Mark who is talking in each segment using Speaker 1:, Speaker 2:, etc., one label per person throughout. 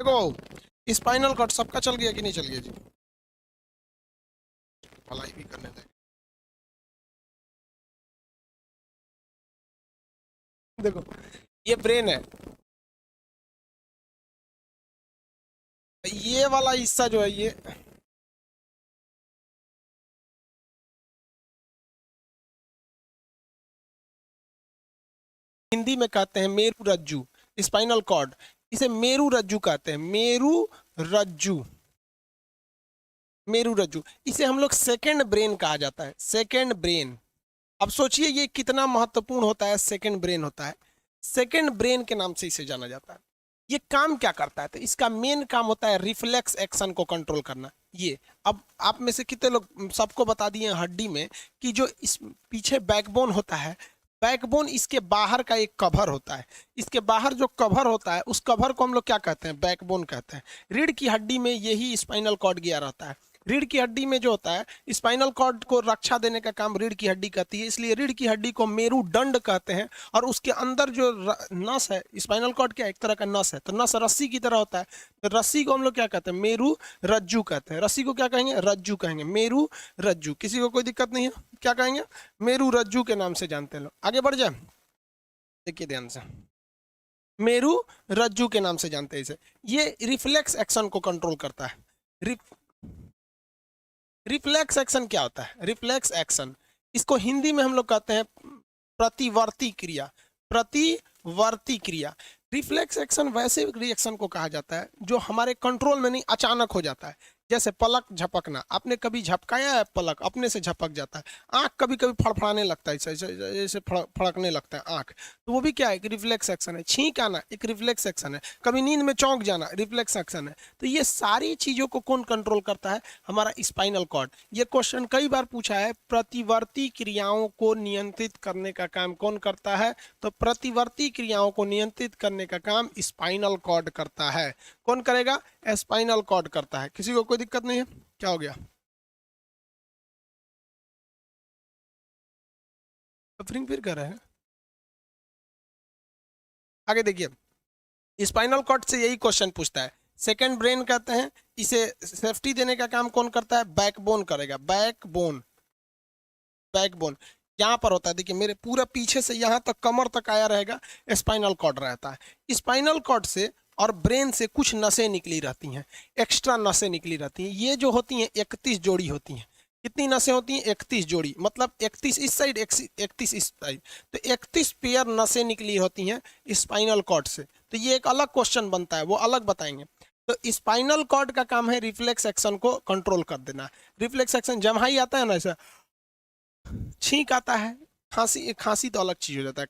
Speaker 1: देखो spinal cord सबका चल गया कि नहीं चल गया जी? भलाई भी करने दे। देखो ये ब्रेन है, ये वाला हिस्सा जो है ये हिंदी में कहते हैं मेरू रज्जू, स्पाइनल कॉर्ड, इसे मेरू रज्जू कहते हैं, मेरू रज्जू, मेरू रज्जू। इसे हम लोग सेकंड ब्रेन कहा जाता है, सेकंड ब्रेन। अब सोचिए ये कितना महत्वपूर्ण होता है, सेकंड ब्रेन होता है, सेकंड ब्रेन के नाम से इसे जाना जाता है। ये काम क्या करता है? तो इसका मेन काम होता है रिफ्लेक्स एक्शन को कंट्रोल करना। ये अब आप में से कितने लोग, सबको बता दिए हड्डी में कि जो इस पीछे बैकबोन होता है, बैकबोन इसके बाहर का एक कवर होता है, इसके बाहर जो कवर होता है उस कवर को हम लोग क्या कहते हैं? बैकबोन कहते हैं। रीढ़ की हड्डी में यही स्पाइनल कॉर्ड गया रहता है। रीढ़ की हड्डी में जो होता है स्पाइनल कॉर्ड को रक्षा देने का काम रीढ़ की हड्डी करती है, इसलिए रीढ़ की हड्डी को मेरुदंड कहते हैं। और उसके अंदर जो नस है, स्पाइनल कॉर्ड क्या एक तरह का नस है, तो नस रस्सी की तरह होता है, तो रस्सी को हम लोग क्या कहते हैं? मेरू रज्जू कहते हैं। रस्सी को क्या कहेंगे? रज्जू कहेंगे, मेरू रज्जू। किसी को कोई दिक्कत नहीं है? क्या कहेंगे? मेरू रज्जू के नाम से जानते हैं लोग। आगे बढ़ जाए, देखिए ध्यान से, मेरू रज्जू के नाम से जानते हैं इसे। ये रिफ्लेक्स एक्शन को कंट्रोल करता है। रिफ्लेक्स एक्शन क्या होता है? रिफ्लेक्स एक्शन, इसको हिंदी में हम लोग कहते हैं प्रतिवर्ती क्रिया, प्रतिवर्ती क्रिया। रिफ्लेक्स एक्शन वैसे रिएक्शन को कहा जाता है जो हमारे कंट्रोल में नहीं, अचानक हो जाता है। जैसे पलक झपकना, आपने कभी झपकाया है? पलक अपने से झपक जाता है। आंख कभी कभी फड़फड़ाने लगता है, जैसे फड़कने लगता है आंख, तो वो भी क्या है? एक रिफ्लेक्स एक्शन है। छींक आना एक रिफ्लेक्स एक्शन है। कभी नींद में चौंक जाना रिफ्लेक्स एक्शन है। तो ये सारी चीजों को कौन कंट्रोल करता है? हमारा स्पाइनल कॉर्ड। ये क्वेश्चन कई बार पूछा है, प्रतिवर्ती क्रियाओं को नियंत्रित करने का काम कौन करता है? तो प्रतिवर्ती क्रियाओं को नियंत्रित करने का काम स्पाइनल कॉर्ड करता है। कौन करेगा? स्पाइनल कॉर्ड करता है। किसी को कोई दिक्कत नहीं है? क्या हो गया? सफरिंग फिर कर रहे हैं? आगे देखिए, स्पाइनल कॉर्ड से यही क्वेश्चन पूछता है। सेकंड ब्रेन कहते हैं, इसे सेफ्टी देने का काम कौन करता है? बैकबोन करेगा, बैकबोन, बैकबोन यहाँ पर होता है। देखिए मेरे पूरा पीछे से यहाँ तक कमर तक आया रहेगा, स्पाइनल कॉर्ड रहता है। स्पाइनल कॉर्ड से और ब्रेन से कुछ नसें निकली रहती हैं, एक्स्ट्रा नसें निकली रहती हैं। ये जो होती हैं 31 जोड़ी होती हैं। कितनी नसें होती हैं? 31 जोड़ी, मतलब 31 इस साइड, 31 इस साइड, तो 31 पेयर नसें निकली होती हैं स्पाइनल कॉर्ड से। तो ये एक अलग क्वेश्चन बनता है, वो अलग बताएंगे। तो स्पाइनल कॉर्ड का काम है रिफ्लेक्स एक्शन को कंट्रोल कर देना। रिफ्लेक्स एक्शन जब ही आता है ना, ऐसा छींक आता है, खांसी, खांसी तो अलग चीज हो जाता है।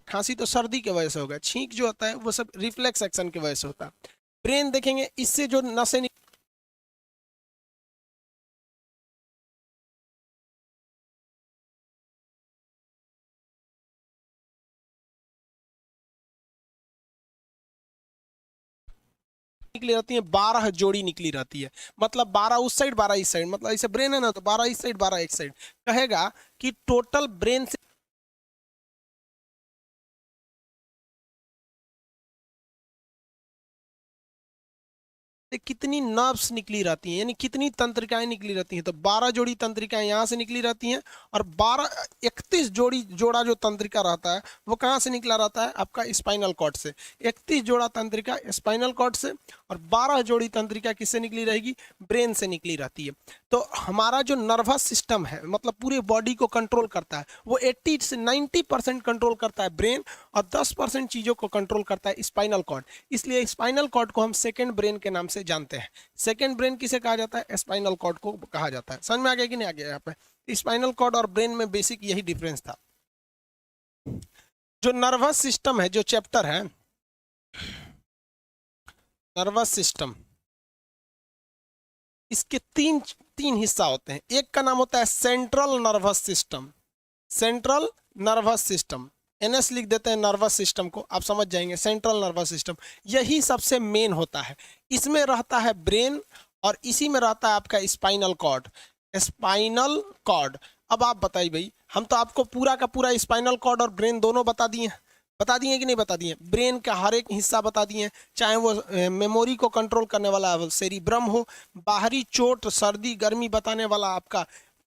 Speaker 1: खांसी तो सर्दी की वजह से होगा, छींक जो होता है वो सब रिफ्लेक्स एक्शन की वजह से होता है। ब्रेन देखेंगे, इससे जो नसें निकली रहती है, 12 जोड़ी निकली रहती है। मतलब 12 उस साइड 12 इस साइड, मतलब ऐसे ब्रेन है ना, तो 12 इस साइड 12 इस साइड। कहेगा कि टोटल ब्रेन से कितनी नर्व्स निकली रहती हैं, यानी कितनी तंत्रिकाएं निकली रहती हैं। तो 12 जोड़ी तंत्रिकाएं यहाँ से निकली रहती हैं, और 31 जोड़ी जोड़ा जो तंत्रिका रहता है वो कहाँ से निकला रहता है? आपका स्पाइनल कॉर्ड से। 31 जोड़ा तंत्रिका स्पाइनल कॉर्ड से, और 12 जोड़ी तंत्रिका किससे निकली रहेगी? ब्रेन से निकली रहती है। तो हमारा जो नर्वस सिस्टम है, मतलब पूरे बॉडी को कंट्रोल करता है, वो 80 से 90% कंट्रोल करता है ब्रेन, और 10% चीजों को कंट्रोल करता है स्पाइनल कॉर्ड। इसलिए स्पाइनल कॉर्ड को हम सेकेंड ब्रेन के नाम से जानते हैं। सेकेंड ब्रेन किसे कहा जाता है? स्पाइनल कॉर्ड को कहा जाता है। समझ में आ गया कि नहीं आ गया? यहाँ पे स्पाइनल कॉर्ड और ब्रेन में बेसिक यही डिफरेंस था। जो नर्वस सिस्टम है, जो चैप्टर है नर्वस सिस्टम, इसके तीन तीन हिस्सा होते हैं। एक का नाम होता है central nervous system, central nervous system. NS लिख देते हैं नर्वस सिस्टम को, आप समझ जाएंगे, सेंट्रल नर्वस सिस्टम। यही सबसे मेन होता है, इसमें रहता है ब्रेन और इसी में रहता है आपका स्पाइनल कॉर्ड। स्पाइनल कॉर्ड, अब आप बताइए भाई, हम तो आपको पूरा का पूरा स्पाइनल कॉर्ड और ब्रेन दोनों बता दिए कि नहीं बता दिए? ब्रेन का हर एक हिस्सा बता दिए, चाहे वो मेमोरी को कंट्रोल करने वाला सेरिब्रम हो, बाहरी चोट सर्दी गर्मी बताने वाला आपका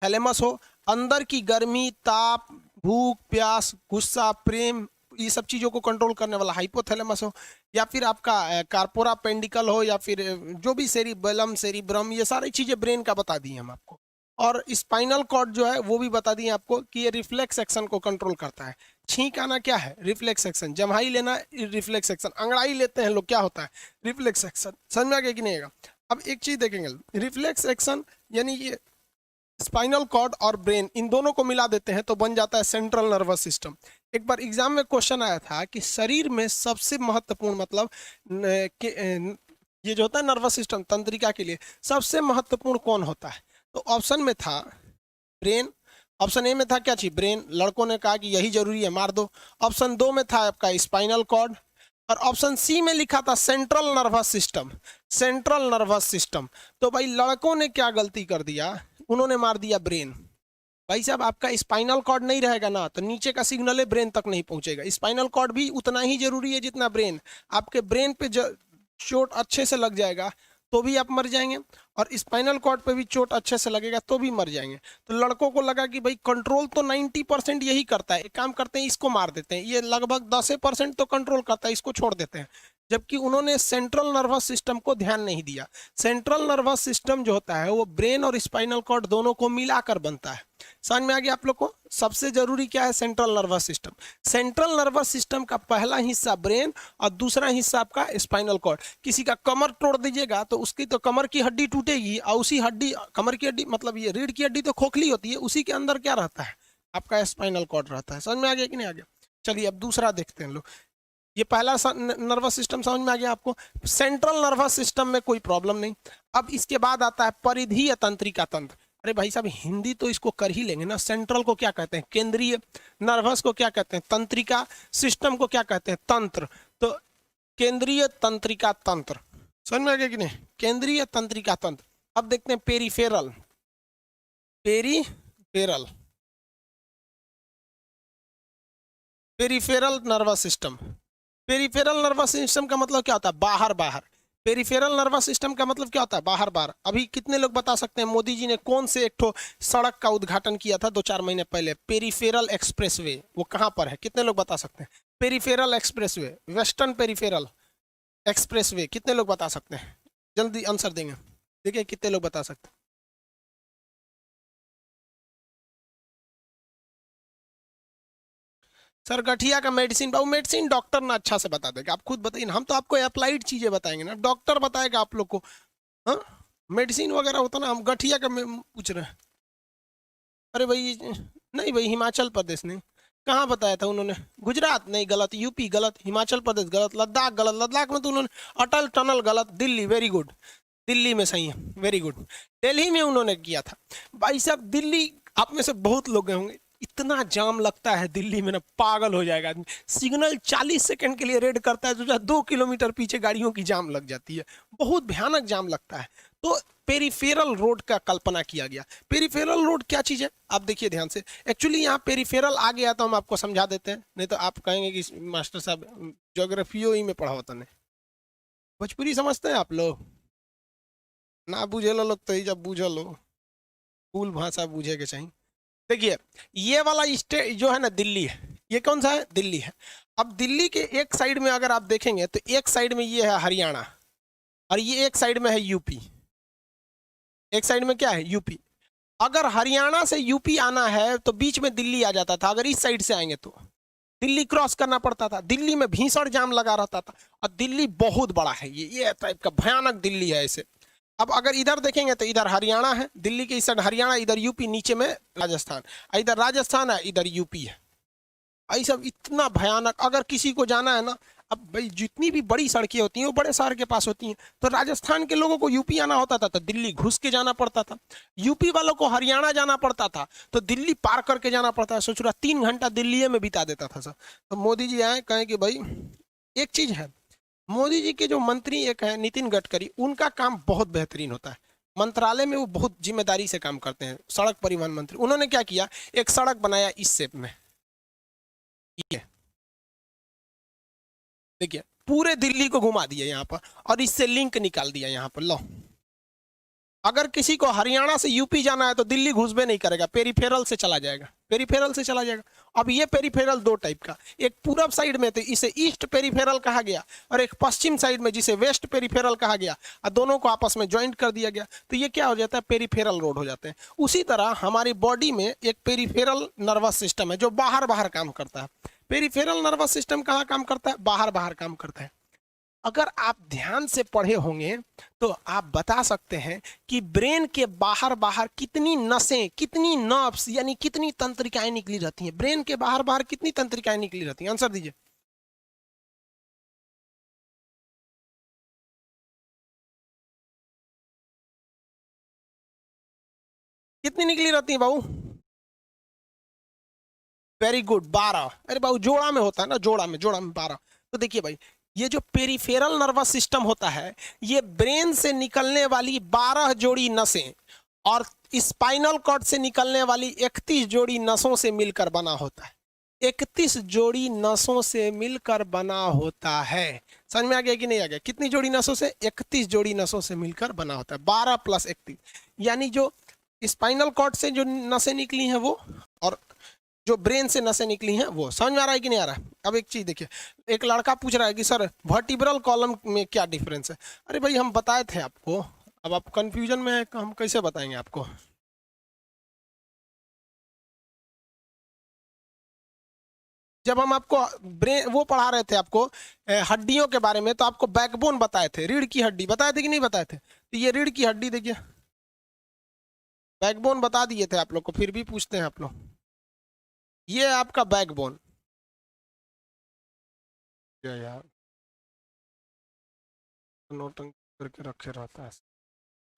Speaker 1: थैलेमस हो, अंदर की गर्मी ताप भूख प्यास गुस्सा प्रेम ये सब चीज़ों को कंट्रोल करने वाला हाइपोथैलेमस हो, या फिर आपका कार्पोरा पेंडिकल हो, या फिर जो भी सेरिबेलम सेरिब्रम, ये सारी चीज़ें ब्रेन का बता दी हम आपको। और स्पाइनल कॉर्ड जो है वो भी बता दिए आपको कि ये रिफ्लेक्स एक्शन को कंट्रोल करता है। छींक आना क्या है? Reflex action. जम्हाई लेना रिफ्लेक्स एक्शन। अंगड़ाई लेते हैं लोग, क्या होता है? Reflex action. समझ में आ गया कि नहीं आएगा? अब एक चीज देखेंगे, रिफ्लेक्स एक्शन यानी ये स्पाइनल कॉर्ड और ब्रेन इन दोनों को मिला देते हैं तो बन जाता है सेंट्रल नर्वस सिस्टम। एक बार एग्जाम में क्वेश्चन आया था कि शरीर में सबसे महत्वपूर्ण मतलब ये जो होता है नर्वस सिस्टम तंत्रिका के लिए सबसे महत्वपूर्ण कौन होता है? तो ऑप्शन में था ब्रेन, ऑप्शन ए में था क्या चीज? ब्रेन। लड़कों ने कहा कि यही जरूरी है, मार दो। ऑप्शन 2 में था आपका स्पाइनल कॉर्ड और ऑप्शन सी में लिखा था central nervous system. Central nervous system. तो भाई लड़कों ने क्या गलती कर दिया? उन्होंने मार दिया ब्रेन। भाई साहब आपका स्पाइनल कॉर्ड नहीं रहेगा ना तो नीचे का सिग्नल ब्रेन तक नहीं पहुंचेगा। स्पाइनल कॉर्ड भी उतना ही जरूरी है जितना ब्रेन। आपके ब्रेन पे चोट अच्छे से लग जाएगा तो भी आप मर जाएंगे और स्पाइनल कॉर्ड पे भी चोट अच्छे से लगेगा तो भी मर जाएंगे। तो लड़कों को लगा कि भाई कंट्रोल तो 90% यही करता है, एक काम करते हैं इसको मार देते हैं, ये लगभग 10% तो कंट्रोल करता है, इसको छोड़ देते हैं। जबकि उन्होंने सेंट्रल नर्वस सिस्टम को ध्यान नहीं दिया। सेंट्रल नर्वस सिस्टम जो होता है वो ब्रेन और स्पाइनल कॉर्ड दोनों को मिलाकर बनता है। समझ में आ गया आप लोग को? सबसे जरूरी क्या है? Central nervous system. Central nervous system का पहला हिस्सा ब्रेन और दूसरा हिस्सा आपका स्पाइनल कॉर्ड। किसी का कमर तोड़ दीजिएगा तो उसकी तो कमर की हड्डी टूटेगी और उसी हड्डी कमर की हड्डी मतलब ये रीढ़ की हड्डी तो खोखली होती है, उसी के अंदर क्या रहता है? आपका स्पाइनल कॉर्ड रहता है। समझ में आ गया कि नहीं आ गया? चलिए अब दूसरा देखते हैं लोग। ये पहला नर्वस सिस्टम समझ में आ गया आपको? सेंट्रल नर्वस सिस्टम में कोई प्रॉब्लम नहीं। अब इसके बाद आता है परिधीय तंत्रिका तंत्र। अरे भाई साहब हिंदी तो इसको कर ही लेंगे ना। सेंट्रल को क्या कहते हैं? केंद्रीय। नर्वस को क्या कहते हैं? तंत्रिका। सिस्टम को क्या कहते हैं? तंत्र। तो केंद्रीय तंत्रिका तंत्र। समझ में आ गया कि नहीं? केंद्रीय तंत्रिका तंत्र। अब देखते हैं peripheral. Peripheral peripheral nervous system. Peripheral nervous system का मतलब क्या होता है? बाहर बाहर। पेरिफेरल नर्वस सिस्टम का मतलब क्या होता है? बाहर बाहर। अभी कितने लोग बता सकते हैं मोदी जी ने कौन से एक ठो सड़क का उद्घाटन किया था 2-4 महीने पहले? Peripheral expressway. वो कहां पर है? कितने लोग बता सकते हैं? Peripheral expressway, western peripheral expressway. कितने लोग बता सकते हैं? जल्दी आंसर देंगे, देखिए कितने लोग बता सकते हैं। सर गठिया का मेडिसिन, बाबू मेडिसिन डॉक्टर ना अच्छा से बता देगा, आप खुद बताइए ना। हम तो आपको अप्लाइड चीजें बताएंगे ना, डॉक्टर बताएगा आप लोग को। हाँ मेडिसिन वगैरह होता ना, हम गठिया का पूछ रहे हैं। अरे भाई नहीं भाई, हिमाचल प्रदेश नहीं। कहाँ बताया था उन्होंने? गुजरात नहीं, गलत। यूपी गलत, हिमाचल प्रदेश गलत, लद्दाख गलत। लद्दाख में तो उन्होंने अटल टनल गलत। दिल्ली वेरी गुड, दिल्ली में सही है, वेरी गुड। दिल्ली में उन्होंने किया था। भाई साहब दिल्ली, आप में से बहुत लोग गए होंगे, इतना जाम लगता है दिल्ली में ना, पागल हो जाएगा आदमी। सिग्नल 40 सेकंड के लिए रेड करता है तो 2 किलोमीटर पीछे गाड़ियों की जाम लग जाती है, बहुत भयानक जाम लगता है। तो पेरिफेरल रोड का कल्पना किया गया। पेरिफेरल रोड क्या चीज है आप देखिए ध्यान से। एक्चुअली यहाँ पेरिफेरल आ गया तो हम आपको समझा देते हैं, नहीं तो आप कहेंगे कि मास्टर साहब ज्योग्राफी ही में पढ़ा होता नहीं। भोजपुरी समझते हैं आप लोग? ना बुझे लो लोग तो ही जब बुझ लो, कुल भाषा बुझे के चाहिए। देखिए ये वाला स्टेट जो है ना दिल्ली है, ये कौन सा है? दिल्ली है। अब दिल्ली के एक साइड में अगर आप देखेंगे तो एक साइड में ये है हरियाणा और ये एक साइड में है यूपी। एक साइड में क्या है? यूपी। अगर हरियाणा से यूपी आना है तो बीच में दिल्ली आ जाता था। अगर इस साइड से आएंगे तो दिल्ली क्रॉस करना पड़ता था। दिल्ली में भीषण जाम लगा रहता था और दिल्ली बहुत बड़ा है, ये टाइप का भयानक दिल्ली है ऐसे। अब अगर इधर देखेंगे तो इधर हरियाणा है, दिल्ली के इस साइड हरियाणा, इधर यूपी, नीचे में राजस्थान। इधर राजस्थान है, इधर यूपी है। भाई सब इतना भयानक। अगर किसी को जाना है ना, अब भाई जितनी भी बड़ी सड़कें होती हैं वो बड़े शहर के पास होती हैं, तो राजस्थान के लोगों को यूपी आना होता था तो दिल्ली घुस के जाना पड़ता था, यूपी वालों को हरियाणा जाना पड़ता था तो दिल्ली पार करके जाना पड़ता है। सोच रहा 3 घंटा दिल्ली में बिता देता था सर। तो मोदी जी आए कहें कि भाई एक चीज है, मोदी जी के जो मंत्री एक है नितिन गडकरी, उनका काम बहुत बेहतरीन होता है, मंत्रालय में वो बहुत जिम्मेदारी से काम करते हैं, सड़क परिवहन मंत्री। उन्होंने क्या किया, एक सड़क बनाया इस शेप में, ये देखिए पूरे दिल्ली को घुमा दिया यहाँ पर और इससे लिंक निकाल दिया यहाँ पर। लो अगर किसी को हरियाणा से यूपी जाना है तो दिल्ली घुसबे नहीं करेगा, पेरीफेरल से चला जाएगा, पेरीफेरल से चला जाएगा। अब ये पेरीफेरल दो टाइप का, एक पूरब साइड में तो इसे ईस्ट पेरीफेरल कहा गया और एक पश्चिम साइड में जिसे वेस्ट पेरीफेरल कहा गया, और दोनों को आपस में ज्वाइंट कर दिया गया तो ये क्या हो जाता है, पेरीफेरल रोड हो जाते हैं। उसी तरह हमारी बॉडी में एक पेरीफेरल नर्वस सिस्टम है जो बाहर बाहर काम करता है। पेरीफेरल नर्वस सिस्टम कहाँ काम करता है, बाहर बाहर काम करता है। अगर आप ध्यान से पढ़े होंगे तो आप बता सकते हैं कि ब्रेन के बाहर बाहर कितनी नसें, कितनी नर्व्स यानी कितनी तंत्रिकाएं निकली रहती हैं, ब्रेन के बाहर बाहर कितनी तंत्रिकाएं निकली रहती हैं, आंसर दीजिए। कितनी निकली रहती हैं बाबू, वेरी गुड 12। अरे बाबू जोड़ा में होता है ना, जोड़ा में 12। तो देखिए भाई ये जो पेरिफेरल नर्वस सिस्टम होता है ये ब्रेन से निकलने वाली 12 जोड़ी नसें और स्पाइनल कॉर्ड से निकलने वाली 31 जोड़ी नसों से मिलकर बना होता है। 31 जोड़ी नसों से मिलकर बना होता है। समझ में आ गया कि नहीं आ गया, कितनी जोड़ी नसों से, 31 जोड़ी नसों से मिलकर बना होता है, 12 + 31, यानी जो स्पाइनल कॉर्ड से जो नसें निकली हैं वो और जो ब्रेन से नसें निकली हैं वो। समझ में आ रहा है कि नहीं आ रहा है। अब एक चीज देखिए, एक लड़का पूछ रहा है कि सर वर्टिब्रल कॉलम में क्या डिफरेंस है। अरे भाई हम बताए थे आपको, अब आप कंफ्यूजन में है, हम कैसे बताएंगे आपको। जब हम आपको ब्रेन वो पढ़ा रहे थे आपको हड्डियों के बारे में, तो आपको बैकबोन बताए थे, रीढ़ की हड्डी बताए थे कि नहीं बताए थे। तो ये रीढ़ की हड्डी देखिए, बैकबोन बता दिए थे आप लोग को, फिर भी पूछते हैं आप लोग। ये है आपका बैकबोन। यार नोटंकी करके रखे रहता है,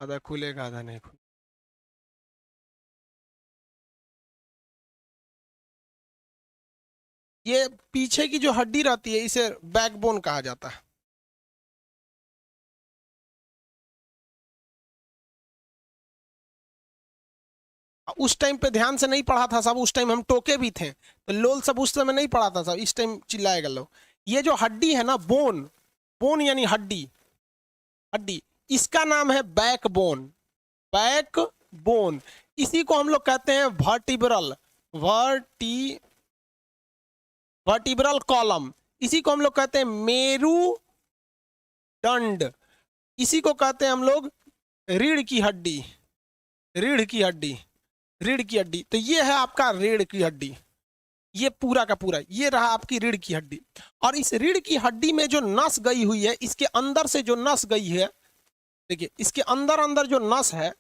Speaker 1: आधा खुलेगा आधा नहीं खुलेगा। ये पीछे की जो हड्डी रहती है इसे बैकबोन कहा जाता है। उस टाइम पे ध्यान से नहीं पढ़ा था सब, उस टाइम हम टोके भी थे तो लोल सब उस समय नहीं पढ़ा था सब, इस टाइम चिल्लाएगा लोग। ये जो हड्डी है ना, बोन, बोन यानी हड्डी, हड्डी, इसका नाम है बैकबोन, बैकबोन। इसी को हम लोग कहते हैं वर्टिब्रल, वर्टिब्रल कॉलम, इसी को हम लोग कहते हैं मेरुदंड, इसी को कहते हैं हम लोग रीढ़ की हड्डी, रीढ़ की हड्डी, रीढ़ की हड्डी। तो ये है आपका रीढ़ की हड्डी, ये पूरा का पूरा ये रहा आपकी रीढ़ की हड्डी। और इस रीढ़ की हड्डी में जो नस गई हुई है, इसके अंदर से जो नस गई है, देखिए इसके अंदर अंदर जो नस है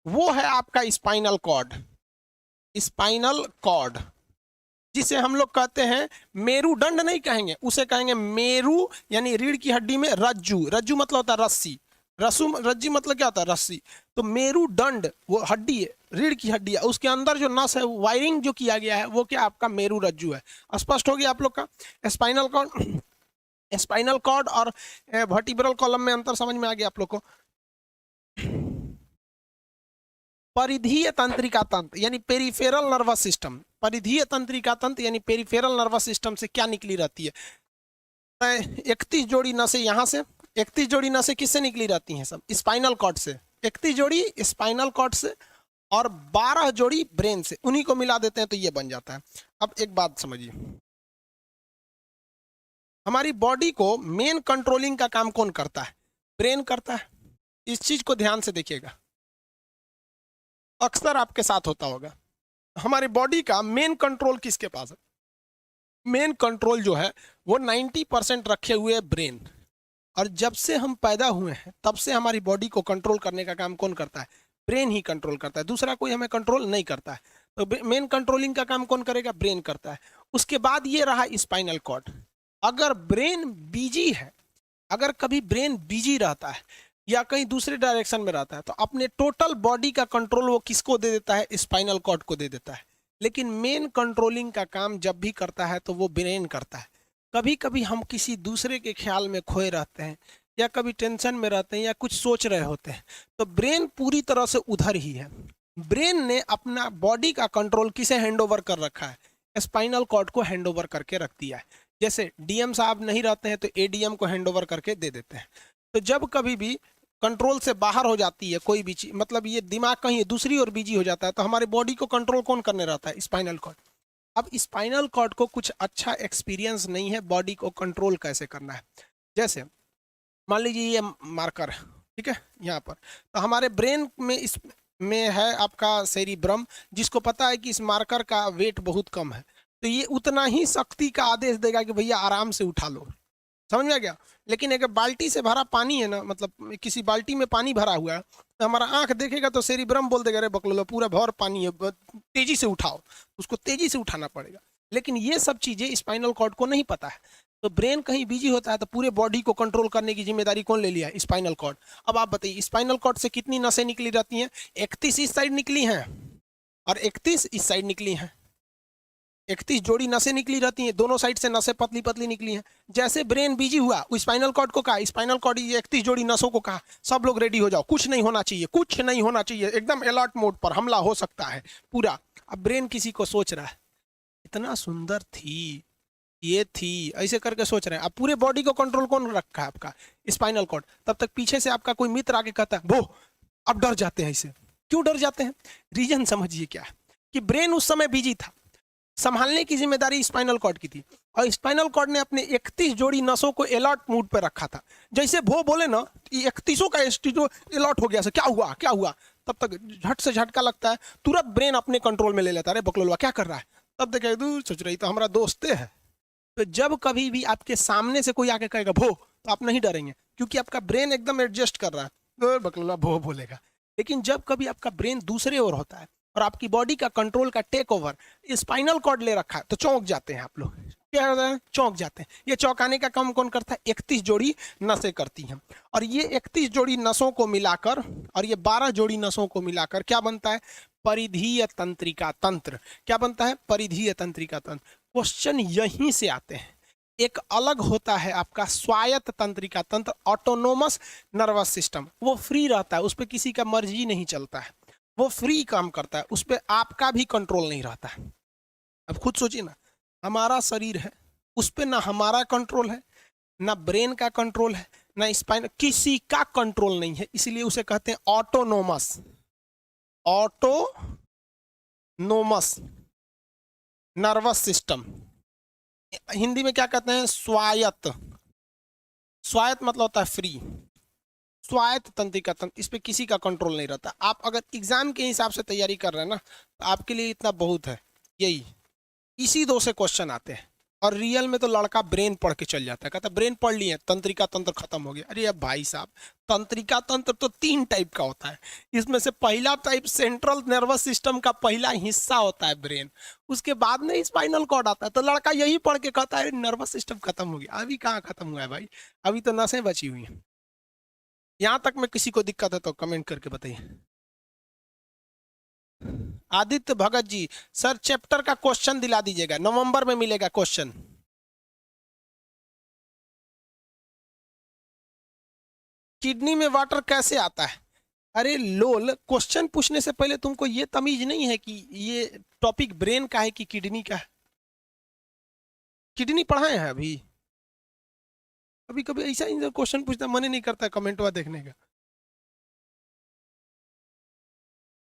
Speaker 1: वो है आपका स्पाइनल कॉर्ड, स्पाइनल कॉर्ड, जिसे हम लोग कहते हैं मेरुदंड नहीं कहेंगे, उसे कहेंगे मेरु, यानी रीढ़ की हड्डी में रज्जू, रज्जू मतलब होता है रस्सी, रज्जी मतलब क्या होता है, रस्सी। तो मेरुदंड वो हड्डी है, रीढ़ की हड्डी है, उसके अंदर जो नस है, वायरिंग जो किया गया है वो क्या आपका मेरु रज्जू है। स्पष्ट हो गया आप लोग का। स्पाइनल कॉर्ड, स्पाइनल कॉर्ड और वर्टिब्रल कॉलम में अंतर समझ में आ गया आप लोग को। परिधीय तंत्रिका तंत्र यानी पेरिफेरल नर्वस सिस्टम, परिधीय तंत्रिका तंत्र यानी पेरिफेरल नर्वस सिस्टम से क्या निकली रहती है, 31 जोड़ी नसें यहाँ से, 31 जोड़ी नसें किससे निकली रहती हैं, सब स्पाइनल कॉर्ड से, 31 जोड़ी स्पाइनल कॉर्ड से और 12 जोड़ी ब्रेन से, उन्हीं को मिला देते हैं तो ये बन जाता है। अब एक बात समझिए, हमारी बॉडी को मेन कंट्रोलिंग का काम कौन करता है, ब्रेन करता है। इस चीज को ध्यान से देखिएगा, अक्सर आपके साथ होता होगा। हमारी बॉडी का मेन कंट्रोल किसके पास है, मेन कंट्रोल जो है वो 90% रखे हुए ब्रेन। और जब से हम पैदा हुए हैं तब से हमारी बॉडी को कंट्रोल करने का काम कौन करता है, ब्रेन ही कंट्रोल करता है, दूसरा कोई हमें कंट्रोल नहीं करता है। तो मेन कंट्रोलिंग का काम कौन करेगा, ब्रेन करता है। उसके बाद ये रहा स्पाइनल कॉर्ड। अगर ब्रेन बिजी है, अगर कभी ब्रेन बिजी रहता है या कहीं दूसरे डायरेक्शन में रहता है तो अपने टोटल बॉडी का कंट्रोल वो किसको दे देता है? स्पाइनल कॉर्ड को दे देता है। लेकिन मेन कंट्रोलिंग का काम जब भी करता है तो वो ब्रेन करता है। कभी कभी हम किसी दूसरे के ख्याल में खोए रहते हैं या कभी टेंशन में रहते हैं या कुछ सोच रहे होते हैं तो ब्रेन पूरी तरह से उधर ही है। ब्रेन ने अपना बॉडी का कंट्रोल किसे हैंड ओवर कर रखा है? स्पाइनल कॉर्ड को हैंड ओवर करके रख दिया है। जैसे डीएम साहब नहीं रहते हैं तो एडीएम को हैंड ओवर करके दे देते हैं। तो जब कभी भी कंट्रोल से बाहर हो जाती है कोई भी चीज, मतलब ये दिमाग कहीं दूसरी ओर बिजी हो जाता है तो हमारे बॉडी को कंट्रोल कौन करने रहता है? Spinal cord. अब स्पाइनल कॉर्ड को कुछ अच्छा एक्सपीरियंस नहीं है बॉडी को कंट्रोल कैसे करना है। जैसे मान लीजिए ये मार्कर, ठीक है, यहाँ पर तो हमारे ब्रेन में इस में है आपका सेरिब्रम, जिसको पता है कि इस मार्कर का वेट बहुत कम है तो ये उतना ही शक्ति का आदेश देगा कि भैया आराम से उठा लो। समझ में आ गया? लेकिन अगर बाल्टी से भरा पानी है ना, मतलब किसी बाल्टी में पानी भरा हुआ है तो हमारा आंख देखेगा तो सेरिब्रम बोल देगा अरे बकलोलो पूरा भर पानी है, तेजी से उठाओ, उसको तेजी से उठाना पड़ेगा। लेकिन ये सब चीजें स्पाइनल कॉर्ड को नहीं पता है। तो ब्रेन कहीं बिजी होता है तो पूरे बॉडी को कंट्रोल करने की जिम्मेदारी कौन ले लिया है? Spinal cord. अब आप बताइए स्पाइनल कॉर्ड से कितनी नसें निकली रहती हैं? 31 इस साइड निकली हैं और 31 इस साइड निकली हैं। 31 जोड़ी नसें निकली रहती हैं, दोनों साइड से नसें पतली पतली निकली हैं। जैसे ब्रेन बिजी हुआ स्पाइनल कॉर्ड को कहा, स्पाइनल कॉर्ड ये 31 जोड़ी नसों को कहा सब लोग रेडी हो जाओ, कुछ नहीं होना चाहिए, कुछ नहीं होना चाहिए, एकदम अलर्ट मोड पर, हमला हो सकता है पूरा। अब ब्रेन किसी को सोच रहा है इतना सुंदर थी, ये थी, ऐसे करके सोच रहे हैं। अब पूरे बॉडी को कंट्रोल कौन रखा है? आपका स्पाइनल कॉर्ड। तब तक पीछे से आपका कोई मित्र आके कहता है वो, अब डर जाते हैं। इसे क्यों डर जाते हैं? रीजन समझिए क्या है कि ब्रेन उस समय बिजी था, संभालने की जिम्मेदारी स्पाइनल कॉर्ड की थी और स्पाइनल कॉर्ड ने अपने 31 जोड़ी नसों को अलर्ट मूड पर रखा था। जैसे वो बोले ना 31 का स्टीजो अलर्ट हो गया, से क्या हुआ क्या हुआ, तब तक झट से झटका लगता है, तुरंत ब्रेन अपने कंट्रोल में ले लेता है, अरे बकलोलवा क्या कर रहा है। तब देखे दूर सोच रही तो हमारा दोस्त है। तो जब कभी भी आपके सामने से कोई आके कहेगा भो तो आप नहीं डरेंगे क्योंकि आपका ब्रेन एकदम एडजस्ट कर रहा है, बकलोला भो बोलेगा। लेकिन जब कभी आपका ब्रेन दूसरे ओर होता है और आपकी बॉडी का कंट्रोल का टेक ओवर स्पाइनल कॉर्ड ले रखा है तो चौंक जाते हैं आप लोग। क्या करते हैं? चौंक जाते हैं। ये चौंकाने का काम कौन करता है? 31 जोड़ी नसें करती हैं और ये 31 जोड़ी नसों को मिलाकर और ये 12 जोड़ी नसों को मिलाकर क्या बनता है? परिधीय तंत्रिका तंत्र। क्या बनता है? परिधीय तंत्रिका तंत्र। क्वेश्चन यहीं से आते हैं। एक अलग होता है आपका स्वायत्त तंत्रिका तंत्र, ऑटोनोमस नर्वस सिस्टम, वो फ्री रहता है, उस पर किसी का मर्जी नहीं चलता है, वो फ्री काम करता है, उस पर आपका भी कंट्रोल नहीं रहता है। अब खुद सोचिए ना, हमारा शरीर है उस पर ना हमारा कंट्रोल है, ना ब्रेन का कंट्रोल है, ना स्पाइन, किसी का कंट्रोल नहीं है, इसलिए उसे कहते हैं autonomous. Autonomous nervous system. Hindi में क्या कहते हैं? स्वायत्त। स्वायत्त मतलब होता है फ्री। स्वायत्त तंत्रिका तंत्र, इस पे किसी का कंट्रोल नहीं रहता। आप अगर एग्जाम के हिसाब से तैयारी कर रहे हैं ना तो आपके लिए इतना बहुत है। यही इसी दो से क्वेश्चन आते हैं और रियल में तो लड़का ब्रेन पढ़ के चल जाता है, कहता ब्रेन पढ़ लिए तंत्रिका तंत्र खत्म हो गया। अरे अब भाई साहब, तंत्रिका तंत्र तो 3 टाइप का होता है। इसमें से पहला टाइप सेंट्रल नर्वस सिस्टम का पहला हिस्सा होता है ब्रेन, उसके बाद में स्पाइनल कॉर्ड आता है। तो लड़का यही पढ़ के कहता है नर्वस सिस्टम खत्म हो गया। अभी कहाँ खत्म हुआ है भाई, अभी तो नसें बची हुई हैं। यहां तक में किसी को दिक्कत है तो कमेंट करके बताइए। आदित्य भगत जी, सर चैप्टर का क्वेश्चन दिला दीजिएगा, नवंबर में मिलेगा क्वेश्चन। किडनी में वाटर कैसे आता है? अरे लोल, क्वेश्चन पूछने से पहले तुमको ये तमीज नहीं है कि ये टॉपिक ब्रेन का है कि किडनी का है? किडनी पढ़ाए हैं अभी? कभी कभी ऐसा ही क्वेश्चन पूछता मन ही नहीं करता कमेंटवा देखने का।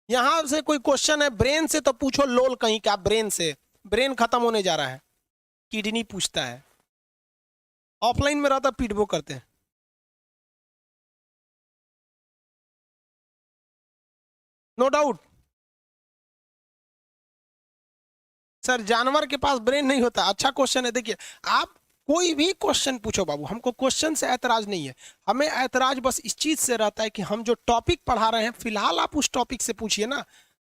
Speaker 1: यहां से कोई क्वेश्चन है ब्रेन से तो पूछो लोल कहीं का, ब्रेन से। ब्रेन खत्म होने जा रहा है, किडनी पूछता है। ऑफलाइन में रहता पीटबो करते हैं। नो डाउट सर, जानवर के पास ब्रेन नहीं होता। अच्छा क्वेश्चन है। देखिए, आप कोई भी क्वेश्चन पूछो बाबू, हमको क्वेश्चन से ऐतराज नहीं है, हमें ऐतराज बस इस चीज से रहता है कि हम जो टॉपिक पढ़ा रहे हैं फिलहाल आप उस टॉपिक से पूछिए ना।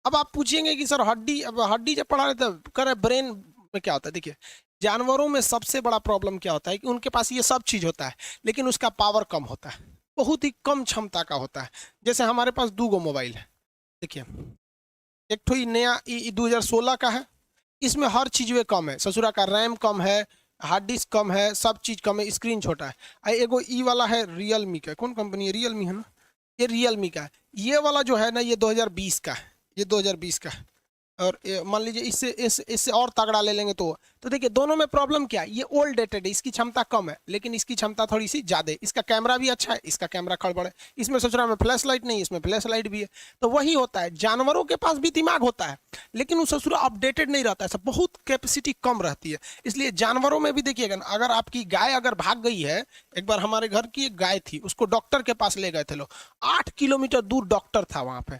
Speaker 1: अब आप पूछेंगे कि सर हड्डी, अब हड्डी जब पढ़ा रहे थे करे ब्रेन में क्या होता है, देखिए जानवरों में सबसे बड़ा प्रॉब्लम क्या होता है कि उनके पास ये सब चीज होता है लेकिन उसका पावर कम होता है, बहुत ही कम क्षमता का होता है। जैसे हमारे पास 2 मोबाइल है, देखिए एक तो नया 2016 का है, इसमें हर चीज वे कम है, ससुरा का रैम कम है, हार्ड डिस्क कम है, सब चीज कम है, स्क्रीन छोटा है। एगो ई वाला है रियलमी का, कौन कंपनी है, रियलमी है ना, ये रियलमी का है। ये वाला जो है ना ये 2020 का है, ये 2020 का है। और मान लीजिए इससे इससे और तगड़ा ले लेंगे तो देखिए दोनों में प्रॉब्लम क्या है, ये ओल्ड डेटेड है, इसकी क्षमता कम है लेकिन इसकी क्षमता थोड़ी सी ज्यादा है। इसका कैमरा भी अच्छा है, इसका कैमरा खड़बड़ है, इसमें सोच रहा मैं फ्लैश लाइट नहीं, इसमें फ्लैश लाइट भी है। तो वही होता है, जानवरों के पास भी दिमाग होता है लेकिन वो ससुरा अपडेटेड नहीं रहता है, सब बहुत कैपेसिटी कम रहती है। इसलिए जानवरों में भी देखिएगा ना, अगर आपकी गाय अगर भाग गई है, एक बार हमारे घर की एक गाय थी, उसको डॉक्टर के पास ले गए थे लोग, 8 किलोमीटर दूर डॉक्टर था वहां पे,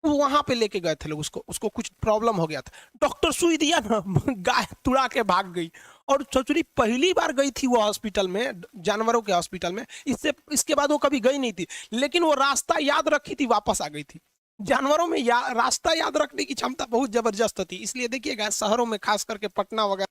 Speaker 1: वो वहां पे लेके गए थे लोग, उसको उसको कुछ प्रॉब्लम हो गया था, डॉक्टर सुई दिया ना, गाय तुड़ा के भाग गई। और ससुरी पहली बार गई थी वो हॉस्पिटल में, जानवरों के हॉस्पिटल में, इससे इसके बाद वो कभी गई नहीं थी, लेकिन वो रास्ता याद रखी थी, वापस आ गई थी। जानवरों में रास्ता याद रखने की क्षमता बहुत जबरदस्त होती है। इसलिए देखिएगा शहरों में खास करके पटना वगैरह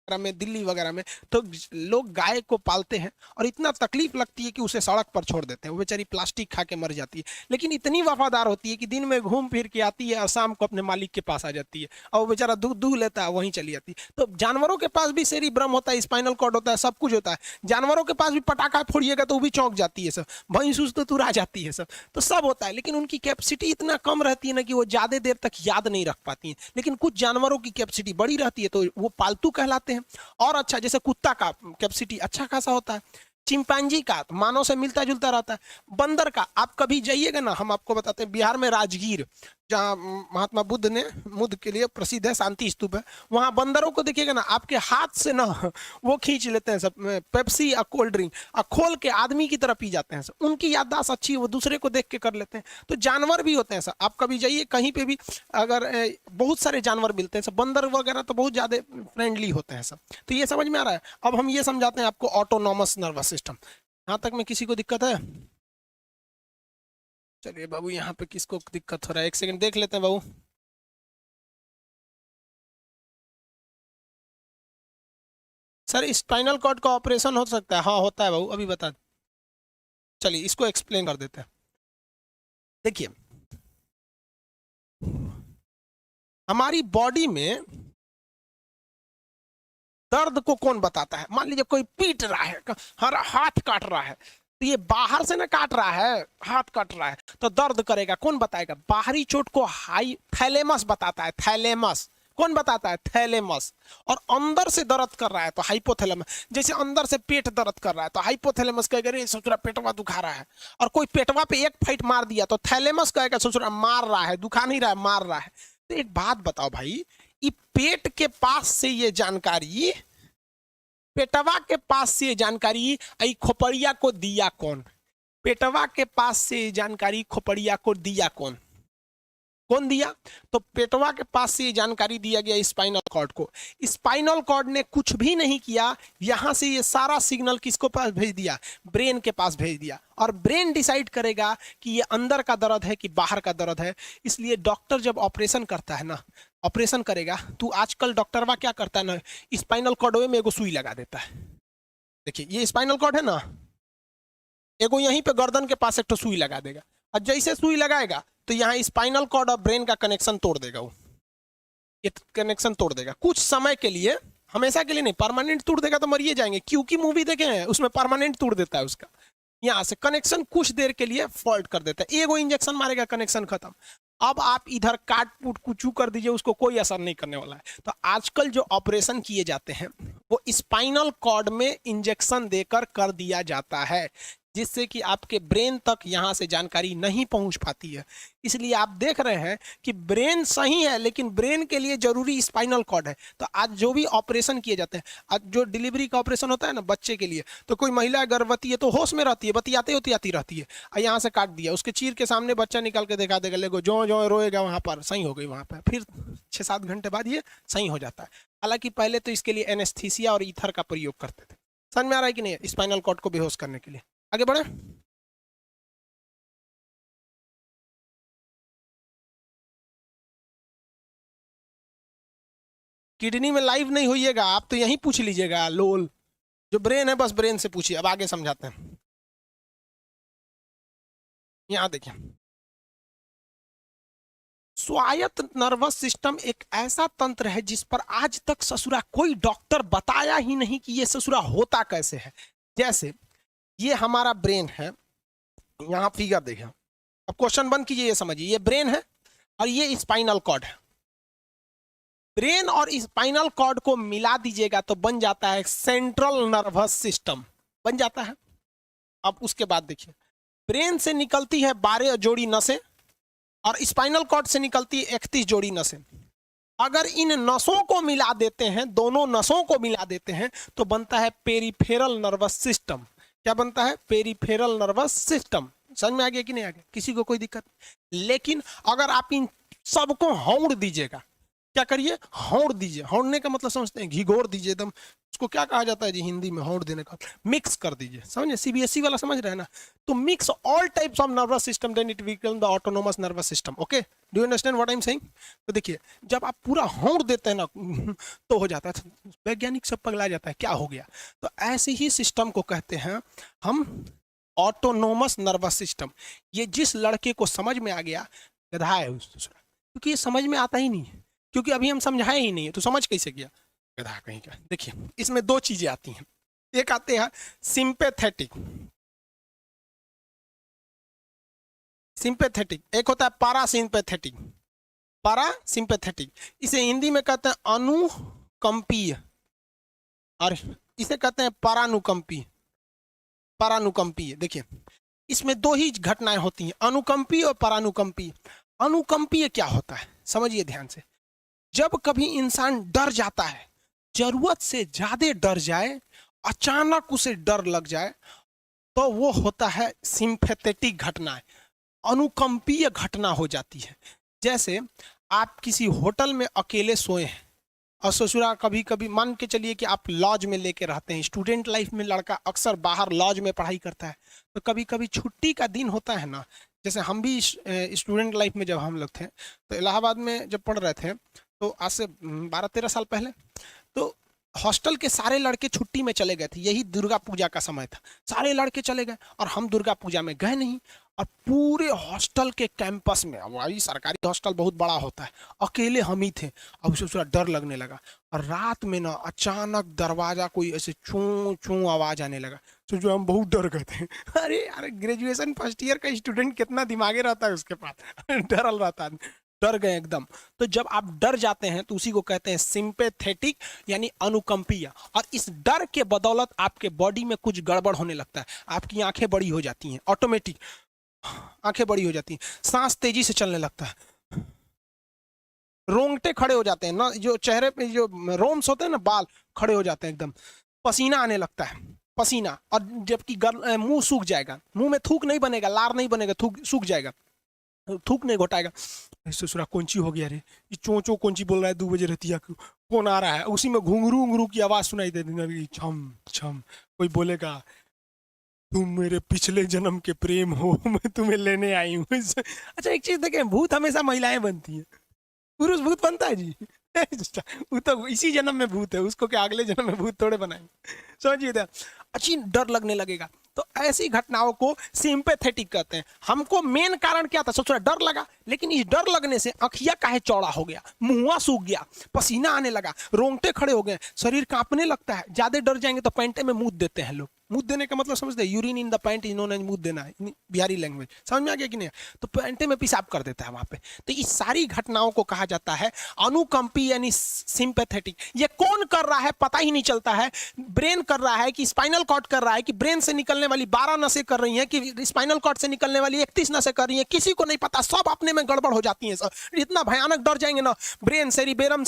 Speaker 1: में, दिल्ली वगैरह में, तो लोग गाय को पालते हैं और इतना तकलीफ लगती है कि उसे सड़क पर छोड़ देते हैं, वो बेचारी प्लास्टिक खा के मर जाती है, लेकिन इतनी वफादार होती है कि दिन में घूम फिर के आती है और शाम को अपने मालिक के पास आ जाती है, और वो बेचारा दूध दूह लेता है, वहीं चली जाती है। तो जानवरों के पास भी सेरिब्रम होता है, स्पाइनल कॉर्ड होता है, सब कुछ होता है। जानवरों के पास भी पटाखा फोड़िएगा तो वो भी चौंक जाती है सब, भैंस उस तो तुरा जाती है सब, तो सब होता है, लेकिन उनकी कैपेसिटी इतना कम रहती है ना कि वो ज्यादा देर तक याद नहीं रख पाती है। लेकिन कुछ जानवरों की कैपेसिटी बड़ी रहती है तो वो पालतू कहलाते हैं। और अच्छा, जैसे कुत्ता का कैपेसिटी अच्छा खासा होता है, चिंपांजी का मानव से मिलता जुलता रहता है, बंदर का आप कभी जाइएगा ना, हम आपको बताते हैं, बिहार में राजगीर जहाँ महात्मा बुद्ध ने बुद्ध के लिए प्रसिद्ध है, शांति स्तूप है, वहां बंदरों को देखिएगा ना, आपके हाथ से ना वो खींच लेते हैं सब पेप्सी या कोल्ड ड्रिंक, और खोल के आदमी की तरह पी जाते हैं सब। उनकी याददाश्त अच्छी है, वो दूसरे को देख के कर लेते हैं। तो जानवर भी होते हैं सर, आप कभी जाइए कहीं पे भी, अगर बहुत सारे जानवर मिलते हैं सब, बंदर वगैरह तो बहुत ज्यादा फ्रेंडली होते हैं सब। तो ये समझ में आ रहा है। अब हम ये समझाते हैं आपको ऑटोनॉमस नर्वस सिस्टम, यहाँ तक में किसी को दिक्कत है? चलिए बाबू, यहाँ पे किसको दिक्कत हो रहा है, एक सेकंड देख लेते हैं बाबू। सर स्पाइनल कॉर्ड का ऑपरेशन हो सकता है? हाँ होता है बाबू, अभी बता। चलिए इसको एक्सप्लेन कर देते हैं। देखिए हमारी बॉडी में दर्द को कौन बताता है? मान लीजिए कोई पीट रहा है, हर हाथ काट रहा है, तो ये बाहर से ना काट रहा है, हाथ काट रहा है तो दर्द करेगा, कौन बताएगा? बाहरी चोट को हाई थैलेमस बताता है, थैलेमस। कौन बताता है? थैलेमस। और अंदर से दर्द कर रहा है तो हाइपोथैलेमस। जैसे अंदर से पेट दर्द कर रहा है तो हाइपोथैलेमस कहेगा रे ससुरा पेटवा दुखा रहा है, और कोई पेटवा पे एक फाइट मार दिया तो थैलेमस कहेगा ससुरा मार रहा है, दुखा नहीं रहा है, मार रहा है। तो एक बात बताओ भाई, ये पेट के पास से ये जानकारी, पेटवा के पास से जानकारी आई खोपड़िया को दिया कौन? पेटवा के पास से जानकारी खोपड़िया को दिया कौन? कौन दिया? तो पेटवा के पास से जानकारी दिया गया स्पाइनल कॉर्ड को। स्पाइनल कॉर्ड ने कुछ भी नहीं किया, यहां से ये सारा सिग्नल किसको पास भेज दिया? ब्रेन के पास भेज दिया, और ब्रेन डिसाइड करेगा कि ये अंदर का दर्द है कि बाहर का दर्द है। इसलिए डॉक्टर जब ऑपरेशन करता है ना, ऑपरेशन करेगा तो आजकल डॉक्टरवा क्या करता है ना, स्पाइनल कॉर्ड में एगो सुई लगा देता है। देखिए ये स्पाइनल कॉर्ड है ना, एगो यहीं पे गर्दन के पास एक तो सुई लगा देगा, और जैसे सुई लगाएगा तो यहाँ स्पाइनल कॉर्ड और ब्रेन का कनेक्शन तोड़ देगा, वो ये कनेक्शन तोड़ देगा कुछ समय के लिए, हमेशा के लिए नहीं, परमानेंट तोड़ देगा तो मरिए जाएंगे। क्योंकि मूवी देखे हैं उसमें परमानेंट तोड़ देता है उसका, यहाँ से कनेक्शन कुछ देर के लिए फॉल्ट कर देता है, एगो इंजेक्शन मारेगा कनेक्शन खत्म। अब आप इधर काट पुट कुचू कर दीजिए, उसको कोई असर नहीं करने वाला है। तो आजकल जो ऑपरेशन किए जाते हैं वो स्पाइनल कॉर्ड में इंजेक्शन देकर कर दिया जाता है, जिससे कि आपके ब्रेन तक यहाँ से जानकारी नहीं पहुंच पाती है। इसलिए आप देख रहे हैं कि ब्रेन सही है लेकिन ब्रेन के लिए जरूरी स्पाइनल कॉर्ड है। तो आज जो भी ऑपरेशन किए जाते हैं, आज जो डिलीवरी का ऑपरेशन होता है ना बच्चे के लिए, तो कोई महिला गर्भवती है तो होश में रहती है, बतियाते होती आती रहती है, और यहाँ से काट दिया, उसके चीर के सामने बच्चा निकाल के दिखा देगा, लेगो जो जो रोएगा वहां पर सही हो गई, वहां पर फिर 6-7 घंटे बाद ये सही हो जाता है। हालांकि पहले तो इसके लिए एनेस्थीसिया और ईथर का प्रयोग करते थे। समझ में आ रहा है कि नहीं, स्पाइनल कॉर्ड को बेहोश करने के लिए। आगे बढ़े। किडनी में लाइव नहीं होइएगा, आप तो यहीं पूछ लीजिएगा, लोल जो ब्रेन है बस ब्रेन से पूछिए। अब आगे समझाते हैं। यहां देखिए, स्वायत्त नर्वस सिस्टम एक ऐसा तंत्र है जिस पर आज तक ससुरा कोई डॉक्टर बताया ही नहीं कि ये ससुरा होता कैसे है। जैसे ये हमारा ब्रेन है, यहाँ फिगर देखिए, अब क्वेश्चन बंद कीजिए, ये समझिए, ये ब्रेन है और ये स्पाइनल कॉर्ड है। ब्रेन और स्पाइनल कॉर्ड को मिला दीजिएगा तो बन जाता है सेंट्रल नर्वस सिस्टम, बन जाता है। अब उसके बाद देखिए, ब्रेन से निकलती है 12 जोड़ी नसें और स्पाइनल कॉर्ड से निकलती है 31 जोड़ी नसें। अगर इन नसों को मिला देते हैं, दोनों नसों को मिला देते हैं, तो बनता है पेरिफेरल नर्वस सिस्टम। क्या बनता है? Peripheral nervous system. समझ में आ गया कि नहीं आ गया? किसी को कोई दिक्कत? लेकिन अगर आप इन सबको हौड़ दीजिएगा, क्या करिए? हौड़ दीजिए। हौड़ने का मतलब समझते हैं? घिघोर दीजिए एकदम। उसको क्या कहा जाता है जी हिंदी में? हौड़ देने का। मिक्स कर दीजिए, समझे? सीबीएसई वाला समझ रहे हैं ना? तो mix all types of nervous system, then it become the autonomous nervous system. Okay, do you understand what I am saying? तो देखिए, जब आप पूरा हौड़ देते हैं ना तो हो जाता है, वैज्ञानिक सब पगला जाता है, क्या हो गया? तो ऐसे ही सिस्टम को कहते हैं हम ऑटोनोमस नर्वस सिस्टम। ये जिस लड़के को समझ में आ गया, गधा है क्योंकि ये समझ में आता ही नहीं है, क्योंकि अभी हम समझाए ही नहीं है, तो समझ कैसे गया? गधा कहीं का। देखिए, इसमें दो चीजें आती हैं। एक आते हैं सिंपैथेटिक, सिंपैथेटिक, एक होता है पारासिंपैथेटिक। पारासिंपैथेटिक इसे हिंदी में कहते हैं अनुकंपीय, और इसे कहते हैं परानुकंपी। परानुकंपीय, देखिए इसमें दो ही घटनाएं होती हैं, अनुकंपी और परानुकंपी। अनुकंपीय क्या होता है, समझिए ध्यान से। जब कभी इंसान डर जाता है, जरूरत से ज्यादा डर जाए, अचानक उसे डर लग जाए, तो वो होता है सिंपैथेटिक घटना, अनुकंपीय घटना हो जाती है। जैसे आप किसी होटल में अकेले सोए हैं और ससुरा, कभी कभी मान के चलिए कि आप लॉज में लेके रहते हैं, स्टूडेंट लाइफ में लड़का अक्सर बाहर लॉज में पढ़ाई करता है, तो कभी कभी छुट्टी का दिन होता है ना, जैसे हम भी स्टूडेंट लाइफ में जब हम लोग थे, तो इलाहाबाद में जब पढ़ रहे थे, तो आज से 12-13 साल पहले, तो हॉस्टल के सारे लड़के छुट्टी में चले गए थे, यही दुर्गा पूजा का समय था, सारे लड़के चले गए और हम दुर्गा पूजा में गए नहीं। और पूरे हॉस्टल के कैंपस में, वही सरकारी हॉस्टल बहुत बड़ा होता है, अकेले हम ही थे। अब उसे थोड़ा डर लगने लगा और रात में ना अचानक दरवाजा कोई ऐसे चूं चूं आवाज आने लगा, तो जो हम बहुत डर गए थे। अरे यार, ग्रेजुएशन फर्स्ट ईयर का स्टूडेंट कितना दिमागे रहता है उसके पास, डरल रहता है, डर गए एकदम। तो जब आप डर जाते हैं तो उसी को कहते हैं सिंपैथेटिक, यानी अनुकंपीय। और इस डर के बदौलत आपके बॉडी में कुछ गड़बड़ होने लगता है, आपकी आंखें बड़ी हो जाती हैं, ऑटोमेटिक आंखें बड़ी हो जाती हैं, सांस तेजी से चलने लगता है, रोंगटे खड़े हो जाते हैं ना, जो चेहरे पे जो रोम्स होते हैं ना, बाल खड़े हो जाते हैं एकदम, पसीना आने लगता है, पसीना। और जबकि मुंह सूख जाएगा, मुंह में थूक नहीं बनेगा, लार नहीं बनेगा, थूक सूख जाएगा, थूक नहीं घोटाएगा। ससुरा कौन हो गया रे, ये चो चो कौन बोल रहा है 2 बजे रहती है, कौन आ रहा है? उसी में घुंघरू उंगरू की आवाज सुनाई दे देगी, छम छम। कोई बोलेगा, तुम मेरे पिछले जन्म के प्रेम हो, मैं तुम्हें लेने आई हूँ। अच्छा एक चीज देखें, भूत हमेशा महिलाएं बनती हैं, पुरुष भूत बनता है जी? वो तो इसी जन्म में भूत है, उसको क्या अगले जन्म में भूत थोड़े बनाएंगे? समझिए, अच्छी डर लगने लगेगा। तो ऐसी घटनाओं को सिंपैथेटिक कहते हैं। हमको मेन कारण क्या था? सबसे डर लगा, लेकिन इस डर लगने से अखिया काहे चौड़ा हो गया, मुंह सूख गया, पसीना आने लगा, रोंगटे खड़े हो गए, शरीर कांपने लगता है। ज्यादा डर जाएंगे तो पैंटे में मुंह देते हैं लोग। मुंह देने का मतलब समझते हैं? Urine in the pant is known as मुंह देना, बिहारी लैंग्वेज। समझ में आ गया कि नहीं? तो पैंटे में पेशाब कर देता है वहां पे। तो इस सारी घटनाओं को कहा जाता है अनुकंपी यानी सिंपैथेटिक। ये कौन कर रहा है पता ही नहीं चलता है, ब्रेन कर रहा है कि स्पाइनल कॉर्ड कर रहा है, कि ब्रेन से निकलने वाली 12 नसें कर रही हैं, कि स्पाइनल कॉर्ड से निकलने वाली 31 नसें कर रही हैं, किसी को नहीं पता, सब अपने में गड़बड़ हो जाती हैं। इतना भयानक डर जाएंगे ना, ब्रेन, सेरिबेरम,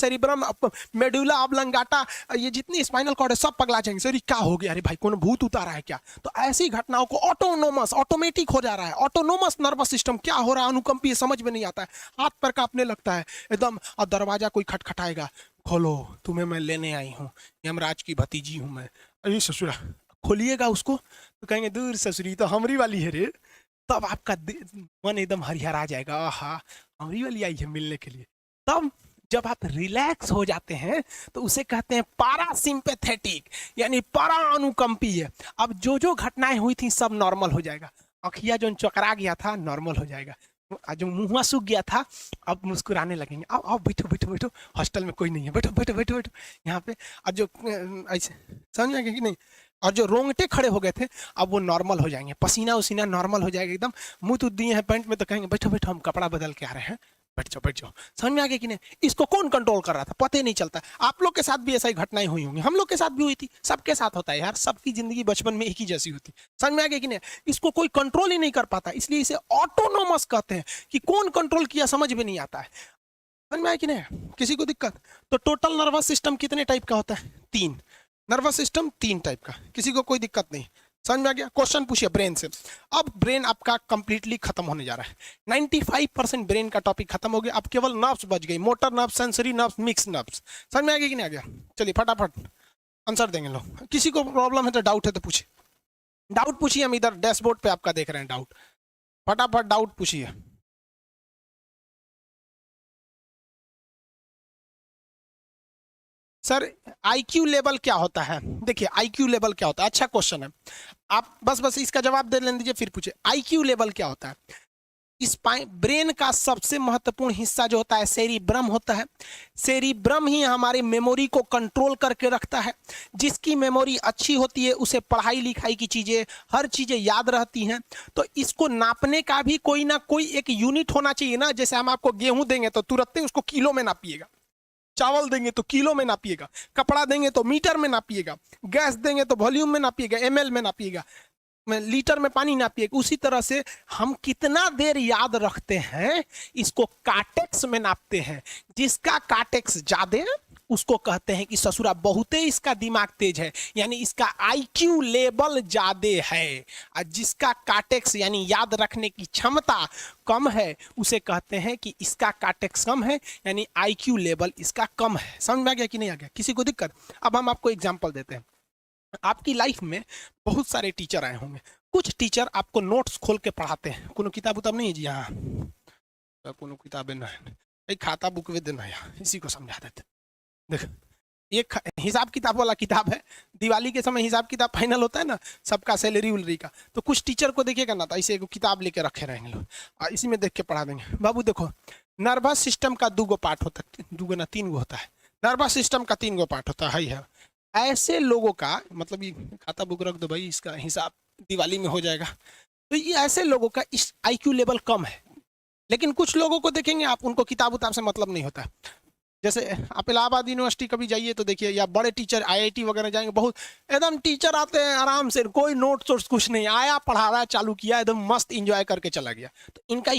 Speaker 1: मेडुला ऑब्लंगाटा, ये जितनी स्पाइनल कॉर्ड है सब पगला जाएंगे। सर क्या हो गया? अरे भाई कौन भूत उतारा है क्या? तो ऐसी घटनाओं को ऑटोनोमस, ऑटोमेटिक हो जा रहा है, ऑटोनोमस नर्वस सिस्टम। क्या हो रहा है? अनुकंपी, समझ में नहीं आता है, हाथ पैर कांपने लगता है एकदम। और दरवाजा कोई खटखटाएगा, खोलो, तुम्हें मैं लेने आई हूँ, यमराज की भतीजी हूँ मैं, अरे ससुरा, खोलिएगा उसको तो कहेंगे दूर ससुरी तो हमरी वाली है रे। तब आपका मन एकदम हरिहरा जाएगा, आहा हमरी वाली आई है मिलने के लिए। तब जब आप रिलैक्स हो जाते हैं तो उसे कहते हैं पारासिम्पैथेटिक, यानी परा अनुकंपी है। अब जो जो घटनाएं हुई थी सब नॉर्मल हो जाएगा। अखिया जो चकरा गया था नॉर्मल हो जाएगा, जो मुंह सूख गया था अब मुस्कुराने लगेंगे। अब आओ बैठो बैठो बैठो, हॉस्टल में कोई नहीं है, बैठो बैठो बैठो बैठो यहाँ पे। और जो ऐसे समझ में कि नहीं, और जो रोंगटे खड़े हो गए थे अब वो नॉर्मल हो जाएंगे, पसीना उसीना नॉर्मल हो जाएगा एकदम। मुंह तो दिए हैं पैंट में तो कहेंगे बैठो बैठो हम कपड़ा बदल के आ रहे हैं, बैठ जाओ बैठ जाओ। समझ में आ गया कि नहीं? इसको कौन कंट्रोल कर रहा था पता ही नहीं चलता। आप लोग के साथ भी ऐसा ही घटनाएं हुई होंगी, हम लोग के साथ भी हुई थी, सबके साथ होता है यार, सबकी जिंदगी बचपन में एक ही जैसी होती। समझ में आ गया कि नहीं? इसको कोई कंट्रोल ही नहीं कर पाता, इसलिए इसे ऑटोनोमस कहते हैं कि कौन कंट्रोल किया समझ में नहीं आता है। समझ में आया कि नहीं? किसी को दिक्कत? तो टोटल नर्वस सिस्टम कितने टाइप का होता है? 3। नर्वस सिस्टम 3 टाइप का, किसी को कोई दिक्कत नहीं? समझ में आ गया? क्वेश्चन पूछिए ब्रेन से। अब ब्रेन आपका कंप्लीटली खत्म होने जा रहा है, 95% ब्रेन का टॉपिक खत्म हो गया, अब केवल नर्व्स बच गई, motor nerve, sensory nerve, mix nerves. समझ में आ गया कि नहीं आ गया? चलिए फटाफट आंसर देंगे लोग। किसी को प्रॉब्लम है तो डाउट है तो पूछिए, डाउट पूछिए, हम इधर डैशबोर्ड पे आपका देख रहे हैं डाउट, फटाफट डाउट पूछिए। सर आईक्यू लेवल क्या होता है? देखिए आईक्यू लेवल क्या होता है, अच्छा क्वेश्चन है। आप बस बस इसका जवाब दे लेने दीजिए फिर पूछिए आईक्यू लेवल क्या होता है। इस ब्रेन का सबसे महत्वपूर्ण हिस्सा जो होता है सेरिब्रम होता है। सेरिब्रम ही हमारी मेमोरी को कंट्रोल करके रखता है। जिसकी मेमोरी अच्छी होती है उसे पढ़ाई लिखाई की चीजें, हर चीजें याद रहती हैं। तो इसको नापने का भी कोई ना कोई एक यूनिट होना चाहिए ना। जैसे हम आपको गेहूं देंगे तो तुरंत ही उसको किलो में नापिएगा, चावल देंगे तो किलो में नापिएगा, कपड़ा देंगे तो मीटर में नापिएगा, गैस देंगे तो वॉल्यूम में नापिएगा, एमएल में नापिएगा, लीटर में पानी नापिएगा। उसी तरह से हम कितना देर याद रखते हैं इसको काटेक्स में नापते हैं। जिसका काटेक्स ज्यादा उसको कहते हैं कि ससुरा बहुते इसका दिमाग तेज है, यानी इसका आईक्यू लेवल ज्यादा है। और जिसका काटेक्स यानी याद रखने की क्षमता कम है उसे कहते हैं कि इसका काटेक्स कम है, यानी आईक्यू लेवल इसका कम है। समझ में आ गया कि नहीं आ गया? किसी को दिक्कत? अब हम आपको एग्जांपल देते हैं। आपकी लाइफ में बहुत सारे टीचर आए होंगे, कुछ टीचर आपको नोट्स खोल के पढ़ाते हैं। कोनो किताब उताब नहीं है जी? हाँ कोनो किताबें नहीं, खाता बुक वे देना है, इसी को समझा देते। देख ये हिसाब किताब वाला किताब है, दिवाली के समय हिसाब किताब फाइनल होता है ना सबका, सैलरी उलरी का। तो कुछ टीचर को देखिएगा ना तो ऐसे एक किताब लेके रखे रहेंगे लोग और इसी में देख के पढ़ा देंगे। बाबू देखो नर्वस सिस्टम का 2 गो पार्ट होता है, 2 गो ना 3 गो होता है। नर्वस सिस्टम का 3 गो पार्ट होता है। ऐसे लोगों का मतलब ये खाता बुक रख दो भाई, इसका हिसाब दिवाली में हो जाएगा। तो ये ऐसे लोगों का इस आईक्यू लेवल कम है। लेकिन कुछ लोगों को देखेंगे आप, उनको किताब उताब से मतलब नहीं होता। जैसे आप इलाहाबाद यूनिवर्सिटी कभी जाइए तो देखिए, या बड़े टीचर आईआईटी वगैरह जाएंगे, बहुत एकदम टीचर आते हैं आराम से, कोई नोट सोर्स कुछ नहीं, आया पढ़ा रहा चालू किया एकदम मस्त इंजॉय करके चला गया। तो इनका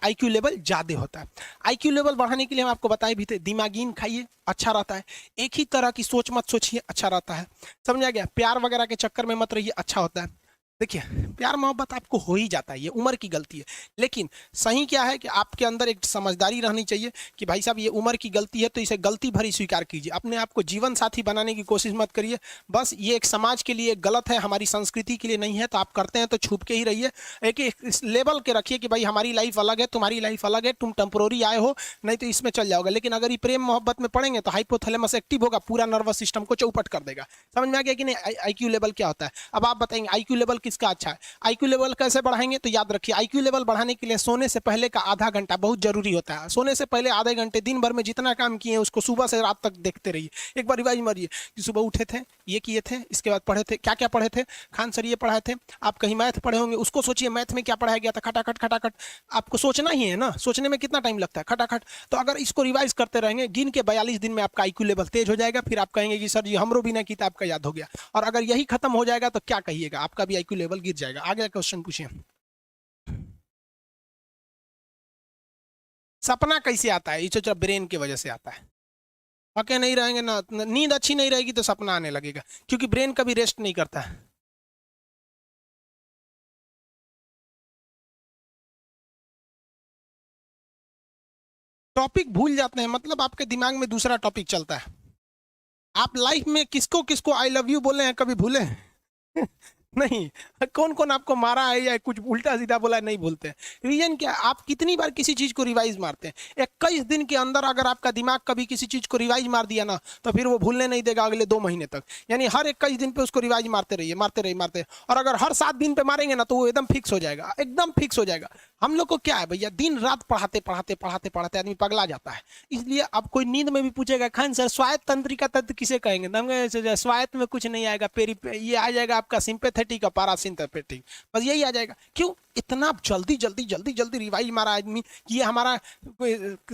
Speaker 1: आईक्यू लेवल ज्यादा होता है। आईक्यू लेवल बढ़ाने के लिए हम आपको बताए भी थे, दिमागीन खाइए अच्छा रहता है, एक ही तरह की सोच मत सोचिए अच्छा रहता है। समझ आ गया? प्यार वगैरह के चक्कर में मत रहिए अच्छा होता है। देखिए प्यार मोहब्बत आपको हो ही जाता है, ये उम्र की गलती है। लेकिन सही क्या है कि आपके अंदर एक समझदारी रहनी चाहिए कि भाई साहब ये उम्र की गलती है तो इसे गलती भरी स्वीकार कीजिए। अपने आप को जीवन साथी बनाने की कोशिश मत करिए। बस ये एक समाज के लिए गलत है, हमारी संस्कृति के लिए नहीं है, तो आप करते हैं तो छुप के ही रहिए। एक इस लेवल के रखिए कि भाई हमारी लाइफ अलग है, तुम्हारी लाइफ अलग है, तुम टेम्पोररी आए हो, नहीं तो इसमें चल जाओगे। लेकिन अगर ये प्रेम मोहब्बत में पड़ेंगे तो हाइपोथैलेमस एक्टिव होगा, पूरा नर्वस सिस्टम को चौपट कर देगा। समझ में आ गया कि नहीं आईक्यू लेवल क्या होता है? अब आप बताएंगे आईक्यू लेवल किसका अच्छा है? आईक्यू लेवल कैसे बढ़ाएंगे? तो याद रखिए आईक्यू लेवल बढ़ाने के लिए सोने से पहले का आधा घंटा बहुत जरूरी होता है। सोने से पहले आधे घंटे दिन भर में जितना काम किए उसको सुबह से रात तक देखते रहिए। एक बार रिवाइज मारिए कि सुबह उठे थे, ये किए थे, इसके बाद पढ़े थे, क्या क्या पढ़े थे। खान सर ये पढ़ाए थे, आप कहीं मैथ पढ़े होंगे, उसको सोचिए मैथ में क्या पढ़ाया गया था, खटाखट खटाखट। आपको सोचना ही है ना, सोचने में कितना टाइम लगता है, खटाखट। तो अगर इसको रिवाइज करते रहेंगे गिन के 42 दिन में आपका आईक्यू लेवल तेज हो जाएगा। फिर आप कहेंगे कि सर जी हमरो बिना किताब का याद हो गया। और अगर यही खत्म हो जाएगा तो क्या कहिएगा, आपका भी आईक्यू लेवल गिर जाएगा। आगे क्वेश्चन पूछिए। सपना कैसे आता है? ये सोचा ब्रेन की वजह से आता है। पके नहीं रहेंगे ना, नींद अच्छी नहीं रहेगी तो सपना आने लगेगा, क्योंकि ब्रेन कभी रेस्ट नहीं करता है। टॉपिक भूल जाते हैं, मतलब आपके दिमाग में दूसरा टॉपिक चलता है। आप लाइफ में किसको किसको आई लव यू बोले हैं, कभी भूले हैं? नहीं। कौन कौन आपको मारा है या कुछ उल्टा सीधा बोला है, नहीं भूलते हैं। रीजन क्या है? आप कितनी बार किसी चीज को रिवाइज मारते हैं? 21 दिन के अंदर अगर आपका दिमाग कभी किसी चीज को रिवाइज मार दिया ना, तो फिर वो भूलने नहीं देगा अगले 2 महीने तक। यानी हर 21 दिन पे उसको रिवाइज मारते रहिए, मारते रहिए, मारते रहिए। और अगर हर 7 दिन पे मारेंगे ना, तो वो एकदम फिक्स हो जाएगा, एकदम फिक्स हो जाएगा। हम लोग को क्या है भैया, दिन रात पढ़ाते पढ़ाते पढ़ाते पढ़ाते आदमी पगला जाता है। इसलिए अब कोई नींद में भी पूछेगा, खान सर स्वायत्त तंत्रिका तंत्र किसे कहेंगे, तो हम कहेंगे स्वायत्त में कुछ नहीं आएगा, ये आ जाएगा आपका सिंपैथेटिक और पैरासिम्पैथेटिक, बस यही आ जाएगा। क्यों इतना जल्दी जल्दी जल्दी जल्दी रिवाइज मारा आदमी कि ये हमारा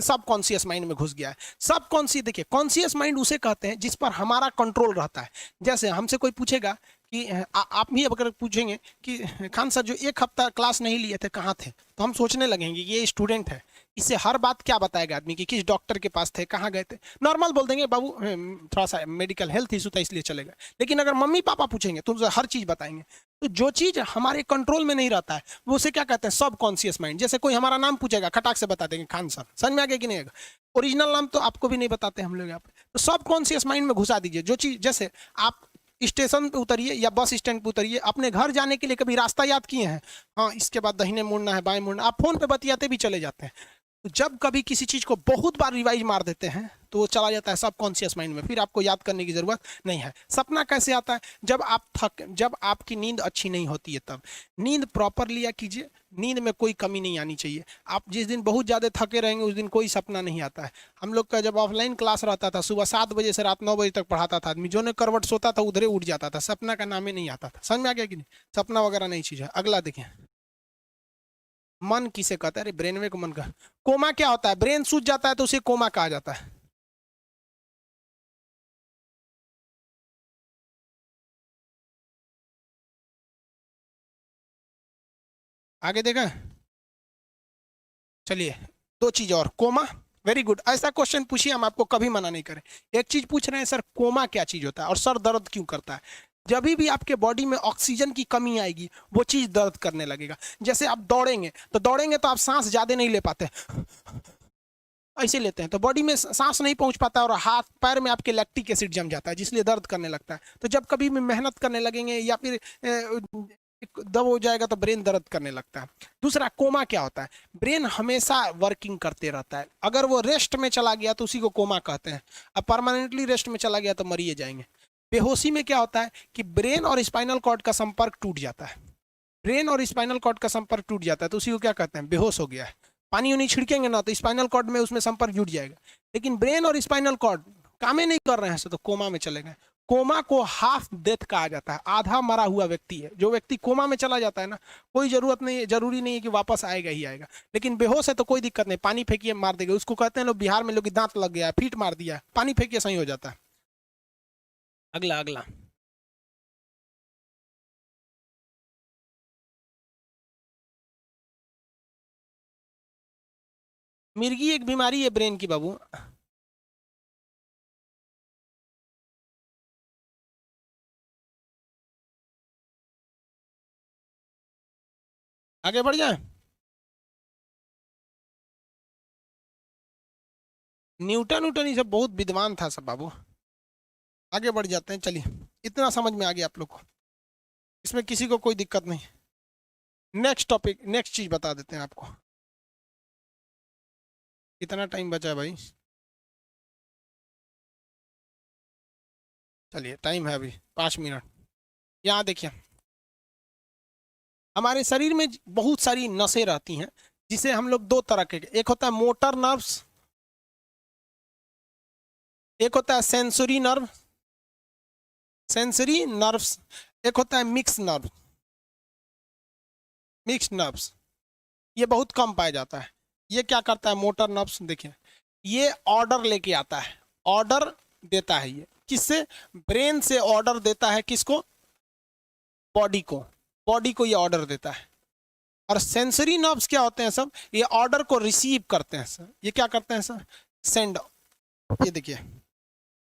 Speaker 1: सब कॉन्शियस माइंड में घुस गया है। सब कॉन्शियस, देखिए कॉन्शियस माइंड उसे कहते हैं जिस पर हमारा कंट्रोल रहता है। जैसे हमसे कोई पूछेगा कि आप भी अगर पूछेंगे कि खान सर जो 1 हफ्ता क्लास नहीं लिए थे कहाँ थे, तो हम सोचने लगेंगे कि ये स्टूडेंट है, इससे हर बात क्या बताएगा आदमी कि किस डॉक्टर के पास थे, कहाँ गए थे। नॉर्मल बोल देंगे बाबू थोड़ा सा मेडिकल हेल्थ इशू था इसलिए चले गए। लेकिन अगर मम्मी पापा पूछेंगे तो हर चीज बताएंगे। तो जो चीज हमारे कंट्रोल में नहीं रहता है वो उसे क्या कहते हैं, सब कॉन्शियस माइंड। जैसे कोई हमारा नाम पूछेगा, खटाक से बता देंगे खान सर, समझ में आ गया कि नहीं आएगा? ओरिजिनल नाम तो आपको भी नहीं बताते हम लोग यहाँ पे। तो सब कॉन्शियस माइंड में घुसा दीजिए जो चीज। जैसे आप स्टेशन पे उतरिए या बस स्टैंड पे उतरिए, अपने घर जाने के लिए कभी रास्ता याद किए हैं? हाँ, इसके बाद दाहिने मुड़ना है, बाएं मुड़ना, आप फोन पे बतियाते भी चले जाते हैं। तो जब कभी किसी चीज को बहुत बार रिवाइज मार देते हैं तो वो चला जाता है सब कॉन्शियस माइंड में, फिर आपको याद करने की जरूरत नहीं है। सपना कैसे आता है? जब आपकी नींद अच्छी नहीं होती है तब। नींद प्रॉपर लिया कीजिए, नींद में कोई कमी नहीं आनी चाहिए। आप जिस दिन बहुत ज़्यादा थके रहेंगे उस दिन कोई सपना नहीं आता है। हम लोग का जब ऑफलाइन क्लास रहता था, सुबह 7 बजे से रात 9 बजे तक पढ़ाता था आदमी, जो ने करवट सोता था उधरे उठ जाता था, सपना का नाम ही नहीं आता था। समझ में आ गया कि नहीं? सपना वगैरह नहीं चीज़ है। अगला देखें, मन किसे कहता है? अरे ब्रेनवे को मन का। कोमा क्या होता है? ब्रेन सूज जाता है तो उसे कोमा कहा जाता है। आगे देखा, चलिए 2 चीज और। कोमा, वेरी गुड, ऐसा क्वेश्चन पूछिए हम आपको कभी मना नहीं करें। एक चीज पूछ रहे हैं सर, कोमा क्या चीज होता है और सर दर्द क्यों करता है? जब भी आपके बॉडी में ऑक्सीजन की कमी आएगी वो चीज दर्द करने लगेगा। जैसे आप दौड़ेंगे तो आप सांस ज्यादा नहीं ले पाते, ऐसे लेते हैं तो बॉडी में सांस नहीं पहुंच पाता और हाथ पैर में आपके लैक्टिक एसिड जम जाता है, जिसलिए दर्द करने लगता है। तो जब कभी भी मेहनत करने लगेंगे या फिर दब हो जाएगा तो ब्रेन दर्द करने लगता है। दूसरा, कोमा क्या होता है? ब्रेन हमेशा वर्किंग करते रहता है, अगर वो रेस्ट में चला गया तो उसी को कोमा कहते हैं। अब परमानेंटली रेस्ट में चला गया तो मरिए जाएंगे। बेहोशी में क्या होता है कि ब्रेन और स्पाइनल कॉर्ड का संपर्क टूट जाता है। ब्रेन और स्पाइनल कॉर्ड का संपर्क टूट जाता है तो उसी को क्या कहते हैं? बेहोश हो गया है। पानी उनी छिड़केंगे ना तो स्पाइनल कॉर्ड में उसमें संपर्क जुट जाएगा। लेकिन ब्रेन और स्पाइनल कॉर्ड काम ही नहीं कर रहे हैं तो कोमा में चले गए। कोमा को हाफ डेथ कहा जाता है, आधा मरा हुआ व्यक्ति है। जो व्यक्ति कोमा में चला जाता है ना, कोई जरूरी नहीं है कि वापस आएगा ही आएगा। लेकिन बेहोश है तो कोई दिक्कत नहीं, पानी फेंकिए मार देगा। उसको कहते हैं लोग बिहार में, लोग दांत लग गया है, फीट मार दिया, पानी फेंकिए सही हो जाता है। अगला अगला, मिर्गी एक बीमारी है ब्रेन की बाबू। आगे बढ़ जाए, न्यूटन व्यूटन ये सब बहुत विद्वान था सब बाबू। आगे बढ़ जाते हैं, चलिए इतना समझ में आ गया आप लोग को, इसमें किसी को कोई दिक्कत नहीं। नेक्स्ट टॉपिक, नेक्स्ट चीज बता देते हैं आपको। कितना टाइम बचा है भाई? चलिए टाइम है अभी 5 मिनट। यहाँ देखिए, हमारे शरीर में बहुत सारी नसें रहती हैं जिसे हम लोग 2 तरह के, एक होता है मोटर नर्व्स, एक होता है सेंसरी नर्व, सेंसरी नर्व्स, एक होता है मिक्स नर्व, मिक्स नर्व्स। ये बहुत कम पाया जाता है। ये क्या करता है मोटर नर्व्स? देखिए, ये ऑर्डर लेके आता है, ऑर्डर देता है। ये किससे? ब्रेन से ऑर्डर देता है। किसको? बॉडी को, बॉडी को ये ऑर्डर देता है। और सेंसरी नर्व्स क्या होते हैं सब? ये ऑर्डर को रिसीव करते हैं सर। ये क्या करते हैं सर? सेंड। ये देखिए,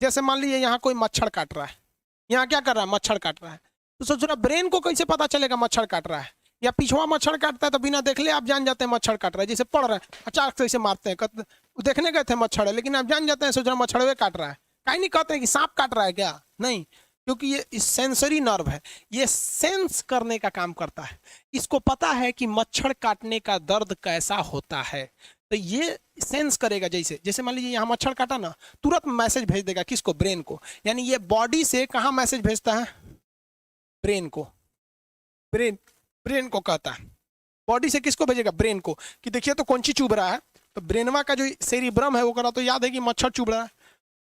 Speaker 1: जैसे मान लीजिए यहाँ कोई मच्छर काट रहा है, यहाँ क्या कर रहा है? मच्छर काट रहा है। तो सोच रहा ब्रेन को कैसे पता चलेगा मच्छर काट रहा है? या पिछवा मच्छर काटता है तो बिना देख ले आप जान जाते हैं मच्छर काट रहा है। जैसे पढ़ रहे हैं, अचानक से इसे मारते हैं, देखने गए थे मच्छर है, लेकिन आप जान जाते हैं, सोच रहे मच्छर काट रहा है। काहे नहीं कहते हैं कि सांप काट रहा है क्या, नहीं, क्योंकि ये सेंसरी नर्व है, ये सेंस करने का काम करता है। इसको पता है कि मच्छर काटने का दर्द कैसा होता है, तो ये सेंस करेगा। जैसे जैसे मान लीजिए यहाँ मच्छर काटा ना, तुरंत मैसेज भेज देगा किसको, ब्रेन को। यानी ये बॉडी से कहाँ मैसेज भेजता है, ब्रेन को। ब्रेन को कहता है, बॉडी से किसको भेजेगा, ब्रेन को, कि देखिए तो कौन सी चुभ रहा है। तो ब्रेनवा का जो सेरिब्रम है वो करा तो याद है कि मच्छर चुभ रहा है,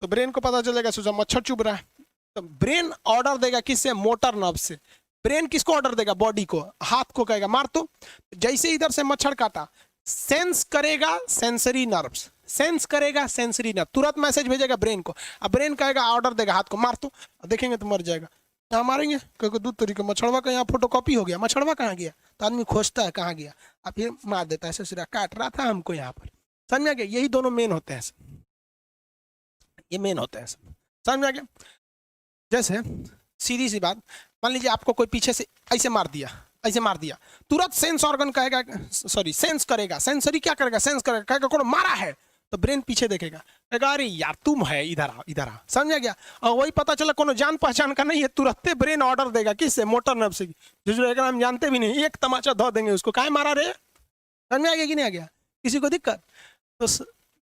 Speaker 1: तो ब्रेन को पता चलेगा सोचा मच्छर चुभ रहा है, तो ब्रेन ऑर्डर देगा किससे, मोटर नर्व से। ब्रेन किसको ऑर्डर देगा, बॉडी को, हाथ को कहेगा मार। तो जैसे इधर से मच्छर काटा, सेंस करेगा सेंसरी नर्व्स, सेंस करेगा सेंसरी नर्व, तुरंत मैसेज भेजेगा ब्रेन को। अब ब्रेन कहेगा, ऑर्डर देगा हाथ को मार, तो देखेंगे तो मर जाएगा। यहाँ मारेंगे क्योंकि दूध तरीके मच्छरवा का यहाँ फोटोकॉपी हो गया, मच्छरवा कहाँ गया, तो आदमी खोजता है कहाँ गया, अब फिर मार देता है, ससुरा काट रहा था हमको यहाँ पर। समझ में आ गया, यही दोनों मेन होते हैं, ये मेन होते हैं, समझ में आ गया। जैसे सीधी सी बात, मान लीजिए आपको कोई पीछे से ऐसे मार दिया, ऐसे मार दिया, तुरंत सेंस ऑर्गन कहेगा, सॉरी सेंस करेगा, सेंसरी क्या करेगा, सेंस करेगा, कहेगा कौन मारा है, तो ब्रेन पीछे देखेगा, कहेगा अरे यार तुम है, इधर आओ इधर आओ। समझ गया। और वही पता चला कोनो जान पहचान का नहीं है, तुरंत ब्रेन ऑर्डर देगा किससे, मोटर नर्व से, जो हम जानते भी नहीं, एक तमाचा धो देंगे उसको, काहे मारा रे। समझ में आ गया कि नहीं आ गया, किसी को दिक्कत। तो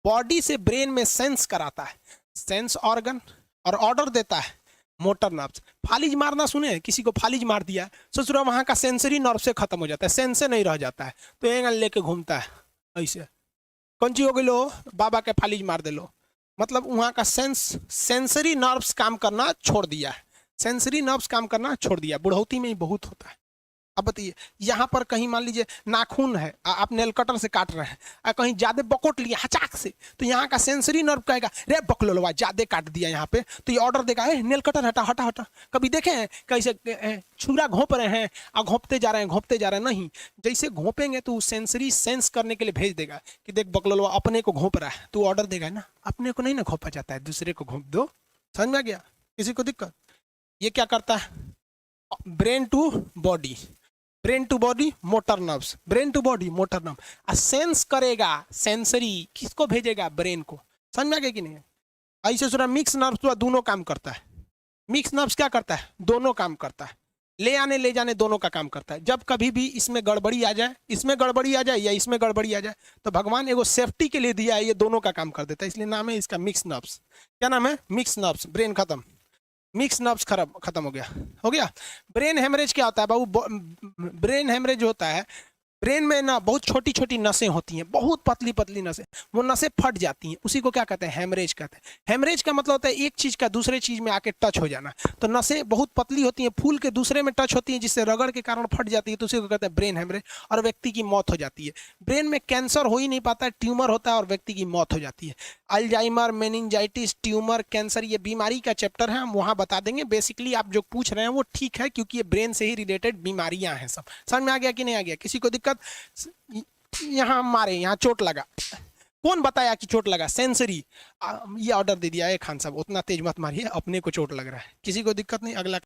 Speaker 1: बॉडी से ब्रेन में सेंस कराता है सेंस ऑर्गन, और ऑर्डर देता है मोटर नर्व। फालिज मारना सुने, किसी को फालिज मार दिया, सोच रहा वहां का सेंसरी नर्व से खत्म हो जाता है, सेंस से नहीं रह जाता है, तो एंगल लेके घूमता है ऐसे, कौन ची हो गई लो, बाबा के फालिज मार दे लो, मतलब वहां का सेंसरी नर्व्स काम करना छोड़ दिया है, सेंसरी नर्व्स काम करना छोड़ दिया। बुढ़ौती में ही बहुत होता है। अब बताइए, यहाँ पर कहीं मान लीजिए नाखून है, आप नेल कटर से काट रहे हैं, कहीं ज्यादा बकोट लिया हचाक से, तो यहाँ का सेंसरी नर्व कहेगा रे बकलोलवा ज्यादा काट दिया यहाँ पे, तो ये ऑर्डर देगा नेल कटर हटा हटा हटा। कभी देखे हैं कैसे छुरा घोंप रहे हैं और घोंपते जा रहे हैं, घोंपते जा रहे हैं, नहीं, जैसे घोंपेंगे तो सेंसरी सेंस करने के लिए भेज देगा कि देख बकलोलवा अपने को घोंप रहा है, तो ऑर्डर देगा ना, अपने को नहीं ना घोंपा जाता है, दूसरे को घोंप दो। समझ में आ गया, किसी को दिक्कत। ये क्या करता है, brain to body, brain to body motor nerves, brain to body motor nerve, sense करेगा सेंसरी किसको भेजेगा, ब्रेन को। समझ में आ गया कि नहीं। ऐसे सुना मिक्स नर्व्स तो दोनों काम करता है, मिक्स नर्व्स क्या करता है, दोनों काम करता है, ले आने ले जाने दोनों का काम करता है। जब कभी भी इसमें गड़बड़ी आ जाए, इसमें गड़बड़ी आ जाए या इसमें गड़बड़ी आ जाए, तो भगवान एगो सेफ्टी के लिए दिया है, ये दोनों का काम कर देता है, इसलिए नाम है इसका मिक्स नर्व्स। क्या नाम है, मिक्स नर्व्स। ब्रेन खत्म, मिक्स नर्व्स खत्म हो गया। ब्रेन हेमरेज क्या होता है बाबू, ब्रेन हेमरेज होता है, ब्रेन में ना बहुत छोटी छोटी नसें होती हैं, बहुत पतली पतली नसें, वो नसें फट जाती हैं, उसी को क्या कहते हैं, हेमरेज कहते हैं। हेमरेज का मतलब होता है एक चीज का दूसरे चीज में आके टच हो जाना, तो नसें बहुत पतली होती हैं, फूल के दूसरे में टच होती हैं, जिससे रगड़ के कारण फट जाती है, तो उसी को कहते हैं ब्रेन हेमरेज, और व्यक्ति की मौत हो जाती है। ब्रेन में कैंसर हो ही नहीं पाता है, ट्यूमर होता है और व्यक्ति की मौत हो जाती है। अल्जाइमर, मेनिंजाइटिस, ट्यूमर, कैंसर, ये बीमारी का चैप्टर है, हम वहाँ बता देंगे। बेसिकली आप जो पूछ रहे हैं वो ठीक है, क्योंकि ये ब्रेन से ही रिलेटेड बीमारियां हैं सब। समझ में आ गया कि नहीं आ गया, किसी को दिक्कत। यहाँ मारे, यहाँ चोट लगा, कौन बताया कि चोट लगा, सेंसरी, ये ऑर्डर दे दिया है खान साहब उतना तेज मत मारिए, अपने को चोट लग रहा है, किसी को दिक्कत नहीं। अगला